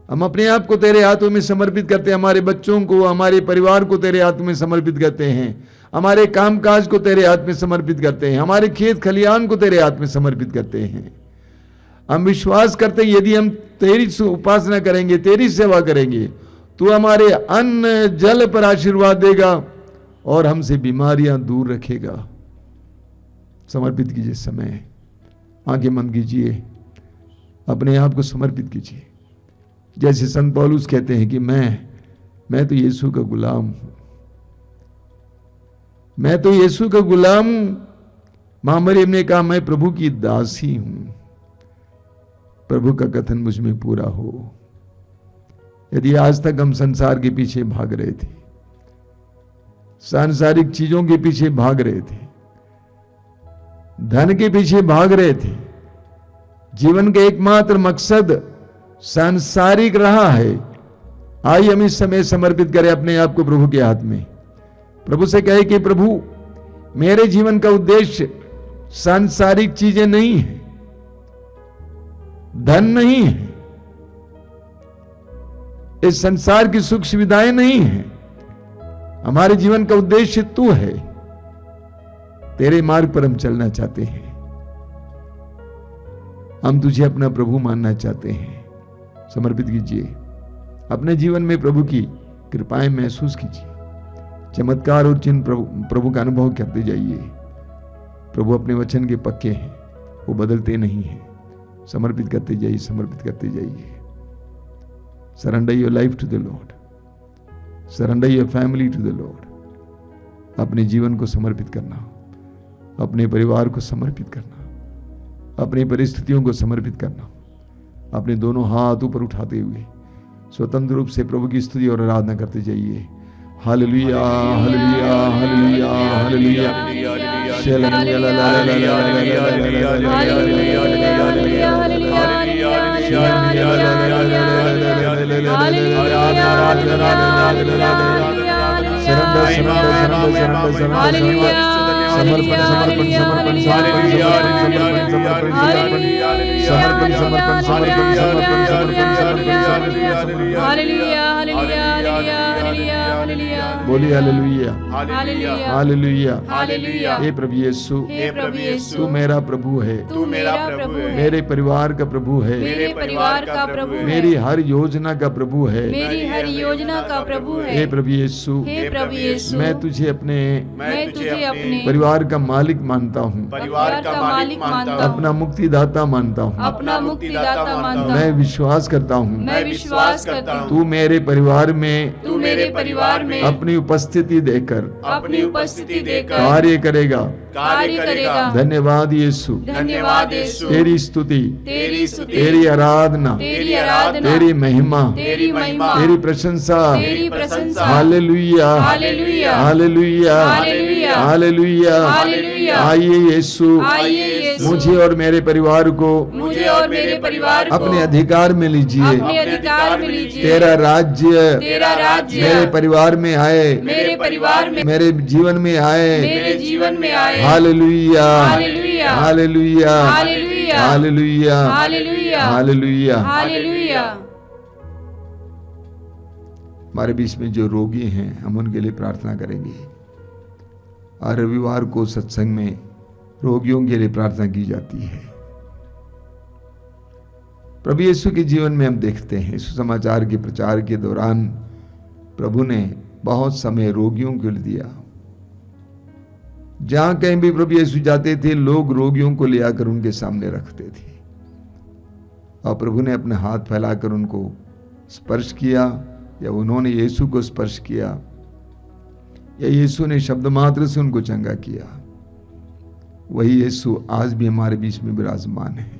हम अपने आप को तेरे हाथों में समर्पित करते हैं, हमारे बच्चों को, हमारे परिवार को तेरे हाथों में समर्पित करते हैं, हमारे कामकाज को तेरे हाथ में समर्पित करते हैं, हमारे खेत खलियान को तेरे हाथ में समर्पित करते हैं। हम विश्वास करते हैं यदि हम तेरी उपासना करेंगे, तेरी सेवा करेंगे, तू हमारे अन्न जल पर आशीर्वाद देगा और हमसे बीमारियां दूर रखेगा। समर्पित कीजिए समय, आंखें बंद कीजिए, अपने आप को समर्पित कीजिए। जैसे संत पौलुस कहते हैं कि मैं तो यीशु का गुलाम हूं, मैं तो यीशु का गुलाम हूं। मां मरियम ने कहा मैं प्रभु की दासी हूं। प्रभु का कथन मुझ में पूरा हो। यदि आज तक हम संसार के पीछे भाग रहे थे, सांसारिक चीजों के पीछे भाग रहे थे, धन के पीछे भाग रहे थे, जीवन का एकमात्र मकसद सांसारिक रहा है, आइए हम इस समय समर्पित करें अपने आप को प्रभु के हाथ में। प्रभु से कहे कि प्रभु मेरे जीवन का उद्देश्य सांसारिक चीजें नहीं है, धन नहीं है, इस संसार की सुख सुविधाएं नहीं है। हमारे जीवन का उद्देश्य तू है, तेरे मार्ग पर हम चलना चाहते हैं, हम तुझे अपना प्रभु मानना चाहते हैं। समर्पित कीजिए, अपने जीवन में प्रभु की कृपाएं महसूस कीजिए, चमत्कार और चिन्ह प्रभु का अनुभव करते जाइए। प्रभु अपने वचन के पक्के हैं, वो बदलते नहीं हैं। समर्पित करते जाइए, समर्पित करते जाइए। Surrender your life to the lord, surrender your family to the lord. अपने जीवन को समर्पित करना, अपने परिवार को समर्पित करना, अपनी परिस्थितियों को समर्पित करना, अपने दोनों हाथ ऊपर उठाते हुए स्वतंत्र रूप से प्रभु की स्तुति और आराधना करते जाइए। Hallelujah, hallelujah, hallelujah, hallelujah. बोलिए हालेलुया, हालेलुया। हे प्रभु यीशु, तू मेरा प्रभु है, तू मेरा प्रभु है, मेरे परिवार का प्रभु है, मेरे परिवार का प्रभु है, मेरी हर योजना का प्रभु है, मेरी हर योजना का प्रभु है। हे प्रभु यीशु, हे प्रभु यीशु, मैं तुझे अपने अपने परिवार का मालिक मानता हूँ, परिवार का मालिक मानता हूँ, अपना मुक्तिदाता मानता हूँ, अपना मुक्तिदाता मानता मैं हूँ। विश्वास करता हूँ मैं विश्वास करता हूँ तू मेरे परिवार में तू मेरे परिवार में अपनी उपस्थिति देकर अपनी उपस्थिति देकर कार्य करेगा। कार्य करेगा। धन्यवाद यीशु, धन्यवाद यीशु, तेरी स्तुति, तेरी स्तुति, तेरी आराधना, तेरी आराधना, तेरी महिमा, तेरी महिमा, तेरी प्रशंसा। तेरी प्रशंसा। Hallelujah, hallelujah, hallelujah, hallelujah, hallelujah. Hallelujah. आइए यीशु, आइए यीशु, मुझे और मेरे परिवार को मुझे और मेरे परिवार को अपने अधिकार में लीजिए। अपने अधिकार में लीजिए। तेरा राज्य मेरे परिवार में आए, मेरे परिवार में, मेरे जीवन में आए, मेरे जीवन में आए। Hallelujah, hallelujah, hallelujah, hallelujah, hallelujah, hallelujah, hallelujah. Hallelujah. हमारे बीच में जो रोगी हैं हम उनके लिए प्रार्थना करेंगे। हर रविवार को सत्संग में रोगियों के लिए प्रार्थना की जाती है। प्रभु यीशु के जीवन में हम देखते हैं सुसमाचार के प्रचार के दौरान प्रभु ने बहुत समय रोगियों के लिए दिया। जहां कहीं भी प्रभु यीशु जाते थे लोग रोगियों को ले आकर उनके सामने रखते थे और प्रभु ने अपने हाथ फैलाकर उनको स्पर्श किया या उन्होंने यीशु को स्पर्श किया या यीशु ने शब्द मात्र से उनको चंगा किया। वही यीशु आज भी हमारे बीच में विराजमान है।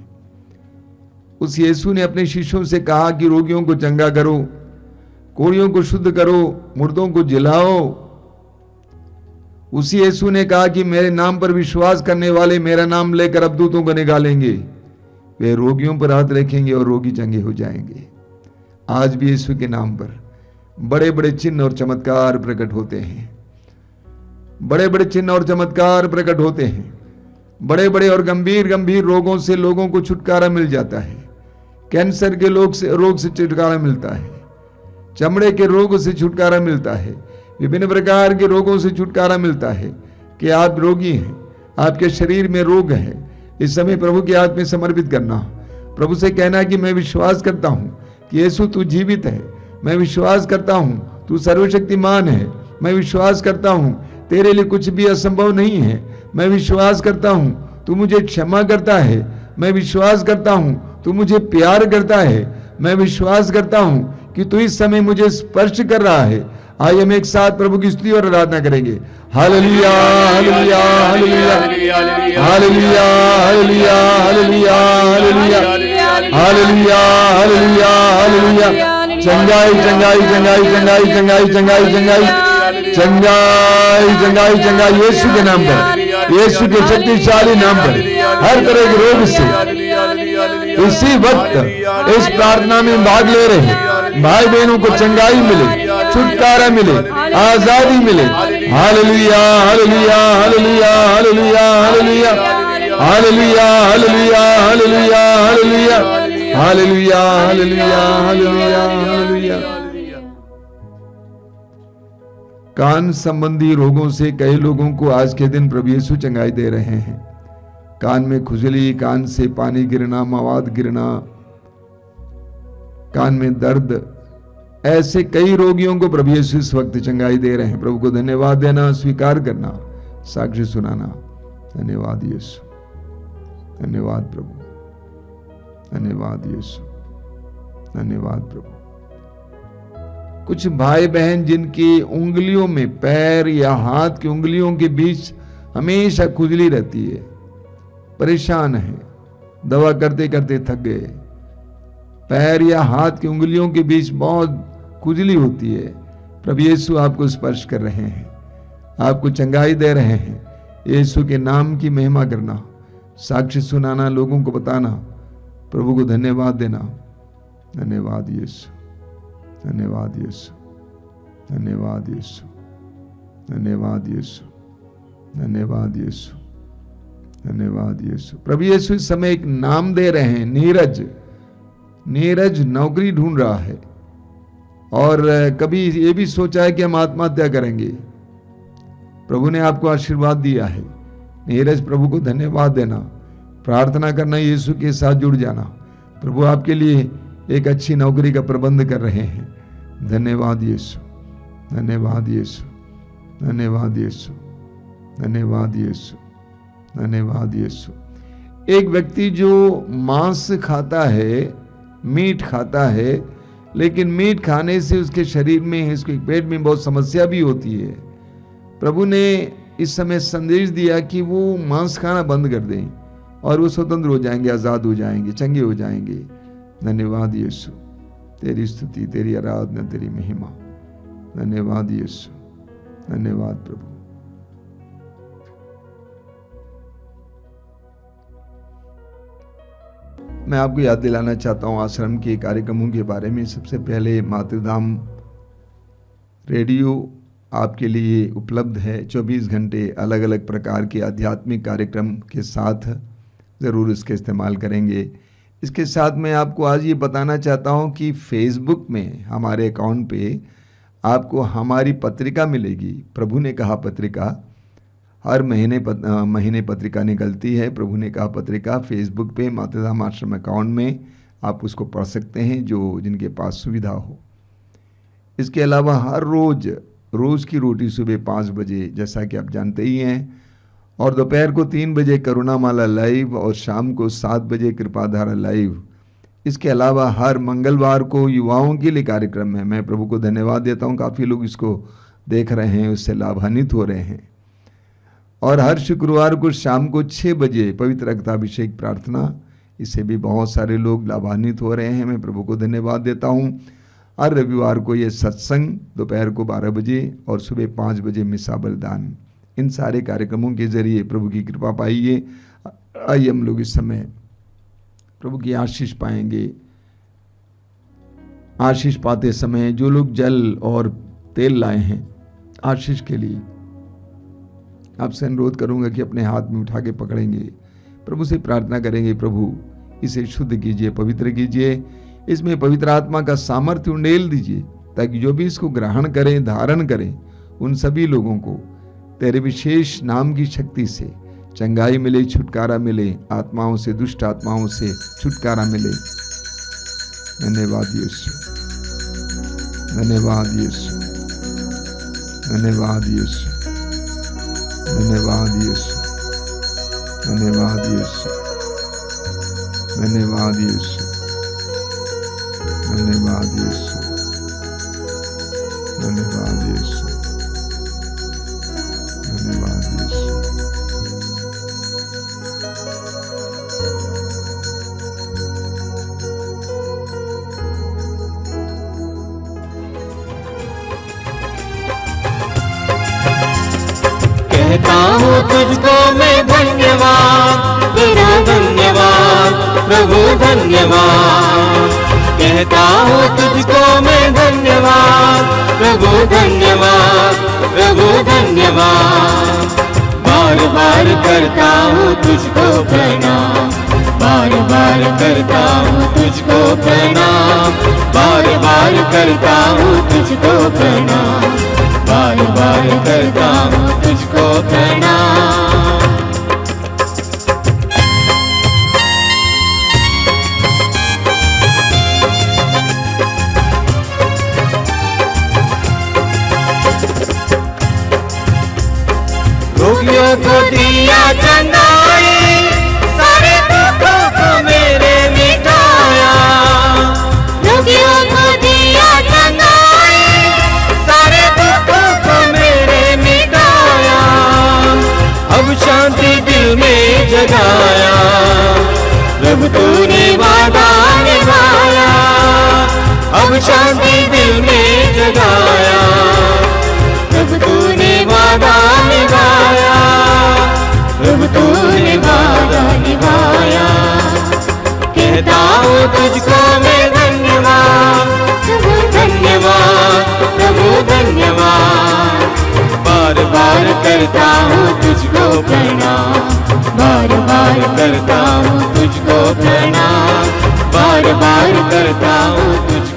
उस यीशु ने अपने शिष्यों से कहा कि रोगियों को चंगा करो, कोढ़ियों को शुद्ध करो, मुर्दों को जिलाओ। उसी यीशु ने कहा कि मेरे नाम पर विश्वास करने वाले मेरा नाम लेकर अबदूतों को निकालेंगे। वे रोगियों पर हाथ रखेंगे और रोगी चंगे हो जाएंगे। आज भी यीशु के नाम पर बड़े बड़े चिन्ह और चमत्कार प्रकट होते हैं, बड़े बड़े चिन्ह और चमत्कार प्रकट होते हैं। बड़े बड़े और गंभीर गंभीर रोगों से लोगों को छुटकारा मिल जाता है। कैंसर के रोग से छुटकारा मिलता है, चमड़े के रोग से छुटकारा मिलता है, विभिन्न प्रकार के रोगों से छुटकारा मिलता है। कि आप रोगी हैं, आपके शरीर में रोग है, इस समय प्रभु के हाथ में समर्पित करना, प्रभु से कहना कि मैं विश्वास करता हूं कि यीशु तू जीवित है, मैं विश्वास करता हूं तू सर्वशक्तिमान है, मैं विश्वास करता हूं तेरे लिए कुछ भी असंभव नहीं है, मैं विश्वास करता हूं तू मुझे क्षमा करता है, मैं विश्वास करता हूं तू मुझे प्यार करता है, मैं विश्वास करता हूं कि तू इस समय मुझे स्पर्श कर रहा है। आइए हम एक साथ प्रभु की स्तुति और आराधना करेंगे। Hallelujah hallelujah hallelujah hallelujah hallelujah hallelujah hallelujah hallelujah hallelujah. चंगाई चंगाई चंगाई चंगाई चंगाई चंगाई चंगाई चंगाई चंगाई चंगाई यीशु के नाम पर, यीशु के शक्तिशाली नाम पर हर तरह के रोग से इसी वक्त इस प्रार्थना में भाग ले रहे हैं भाई बहनों को चंगाई मिले, छुटकारा मिले, आजादी मिले। Hallelujah hallelujah hallelujah hallelujah hallelujah hallelujah hallelujah hallelujah hallelujah hallelujah hallelujah hallelujah hallelujah. कान संबंधी रोगों से कई लोगों को आज के दिन प्रभु यीशु चंगाई दे रहे हैं। कान में खुजली, कान से पानी गिरना, मवाद गिरना, कान में दर्द, ऐसे कई रोगियों को प्रभु यीशु इस वक्त चंगाई दे रहे हैं। प्रभु को धन्यवाद देना, स्वीकार करना, साक्षी सुनाना। धन्यवाद यीशु, धन्यवाद प्रभु, धन्यवाद यीशु, धन्यवाद प्रभु। कुछ भाई बहन जिनकी उंगलियों में, पैर या हाथ की उंगलियों के बीच हमेशा खुजली रहती है, परेशान है, दवा करते करते थक गए, पैर या हाथ की उंगलियों के बीच बहुत खुजली होती है, प्रभु यीशु आपको स्पर्श कर रहे हैं, आपको चंगाई दे रहे हैं। यीशु के नाम की महिमा करना, साक्षी सुनाना, लोगों को बताना, प्रभु को धन्यवाद देना। धन्यवाद यीशु, धन्यवाद यीशु, धन्यवाद यीशु, धन्यवाद यीशु, धन्यवाद यीशु, धन्यवाद यीशु। प्रभु यीशु इस समय एक नाम दे रहे हैं, नीरज। नीरज नौकरी ढूंढ रहा है और कभी ये भी सोचा है कि हम आत्महत्या करेंगे। प्रभु ने आपको आशीर्वाद दिया है। नीरज, प्रभु को धन्यवाद देना, प्रार्थना करना, यीशु के साथ जुड़ जाना। प्रभु आपके लिए एक अच्छी नौकरी का प्रबंध कर रहे हैं। धन्यवाद यीशु, धन्यवाद यीशु, धन्यवाद यीशु, धन्यवाद यीशु, धन्यवाद यीशु। एक व्यक्ति जो मांस खाता है, मीट खाता है, लेकिन मीट खाने से उसके शरीर में, उसके पेट में बहुत समस्या भी होती है। प्रभु ने इस समय संदेश दिया कि वो मांस खाना बंद कर दें और वो स्वतंत्र हो जाएंगे, आज़ाद हो जाएंगे, चंगे हो जाएंगे। धन्यवाद यीशु, तेरी स्तुति, तेरी आराधना, तेरी महिमा। धन्यवाद यीशु, धन्यवाद प्रभु। मैं आपको याद दिलाना चाहता हूँ आश्रम के कार्यक्रमों के बारे में। सबसे पहले मातृधाम रेडियो आपके लिए उपलब्ध है 24 घंटे अलग अलग प्रकार के आध्यात्मिक कार्यक्रम के साथ। ज़रूर इसका इस्तेमाल करेंगे। इसके साथ मैं आपको आज ये बताना चाहता हूँ कि फेसबुक में हमारे अकाउंट पे आपको हमारी पत्रिका मिलेगी। प्रभु ने कहा पत्रिका, हर महीने पत्रिका निकलती है। प्रभु ने कहा पत्रिका फेसबुक पे मातृधाम आश्रम अकाउंट में आप उसको पढ़ सकते हैं, जो जिनके पास सुविधा हो। इसके अलावा हर रोज़ की रोटी सुबह 5 बजे, जैसा कि आप जानते ही हैं, और दोपहर को 3 बजे करुणामाला लाइव और शाम को 7 बजे कृपाधारा लाइव। इसके अलावा हर मंगलवार को युवाओं के लिए कार्यक्रम है। मैं प्रभु को धन्यवाद देता हूँ, काफ़ी लोग इसको देख रहे हैं, उससे लाभान्वित हो रहे हैं। और हर शुक्रवार को शाम को 6 बजे पवित्र रक्ताभिषेक प्रार्थना, इससे भी बहुत सारे लोग लाभान्वित हो रहे हैं। मैं प्रभु को धन्यवाद देता हूँ। हर रविवार को ये सत्संग दोपहर को 12 बजे और सुबह 5 बजे मिसा बलिदान। इन सारे कार्यक्रमों के जरिए प्रभु की कृपा पाइए। आइए हम लोग इस समय प्रभु की आशीष पाएंगे। आशीष पाते समय जो लोग जल और तेल लाए हैं आशीष के लिए, आपसे अनुरोध करूंगा कि अपने हाथ में उठा के पकड़ेंगे, प्रभु से प्रार्थना करेंगे, प्रभु इसे शुद्ध कीजिए, पवित्र कीजिए, इसमें पवित्र आत्मा का सामर्थ्य उंडेल दीजिए, ताकि जो भी इसको ग्रहण करें, धारण करें, उन सभी लोगों को तेरे विशेष नाम की शक्ति से चंगाई मिले, छुटकारा मिले, आत्माओं से, दुष्ट आत्माओं से छुटकारा मिले। धन्यवाद यीशु, धन्यवाद यीशु, धन्यवाद यीशु, धन्यवाद यीशु, धन्यवाद यीशु, धन्यवाद यीशु, धन्यवाद यीशु, धन्यवाद यीशु, धन्यवाद यीशु। कहता हूँ तुझको मैं धन्यवाद, तेरा धन्यवाद प्रभु धन्यवाद। कहता हूँ तुझको मैं धन्यवाद, प्रभु धन्यवाद, प्रभु धन्यवाद। बार बार करता हूँ तुझको प्रणाम, बार बार करता हूँ तुझको प्रणाम, बार बार करता हूँ तुझको प्रणाम, बार बार करता हूँ तुझको प्रणाम। रोगियों को दिया चंगाई, सारे दुखों को मेरे मिटाया। रोगियों को दिया चंगाई, सारे दुखों को मेरे मिटाया। अब शांति दिल में जगाया, प्रभु तूने वादा निभाया। अब शांति दिल में जगाया, प्रभु तूने वादा निभाया, प्रभु तूने वादा निभाया। कहता हूँ तुझको मैं धन्यवाद, प्रभु धन्यवाद, प्रभु धन्यवाद। बार बार करता हूँ तुझको प्रणाम, बार बार करता हूँ तुझको प्रणाम, बार बार करता हूँ तुझको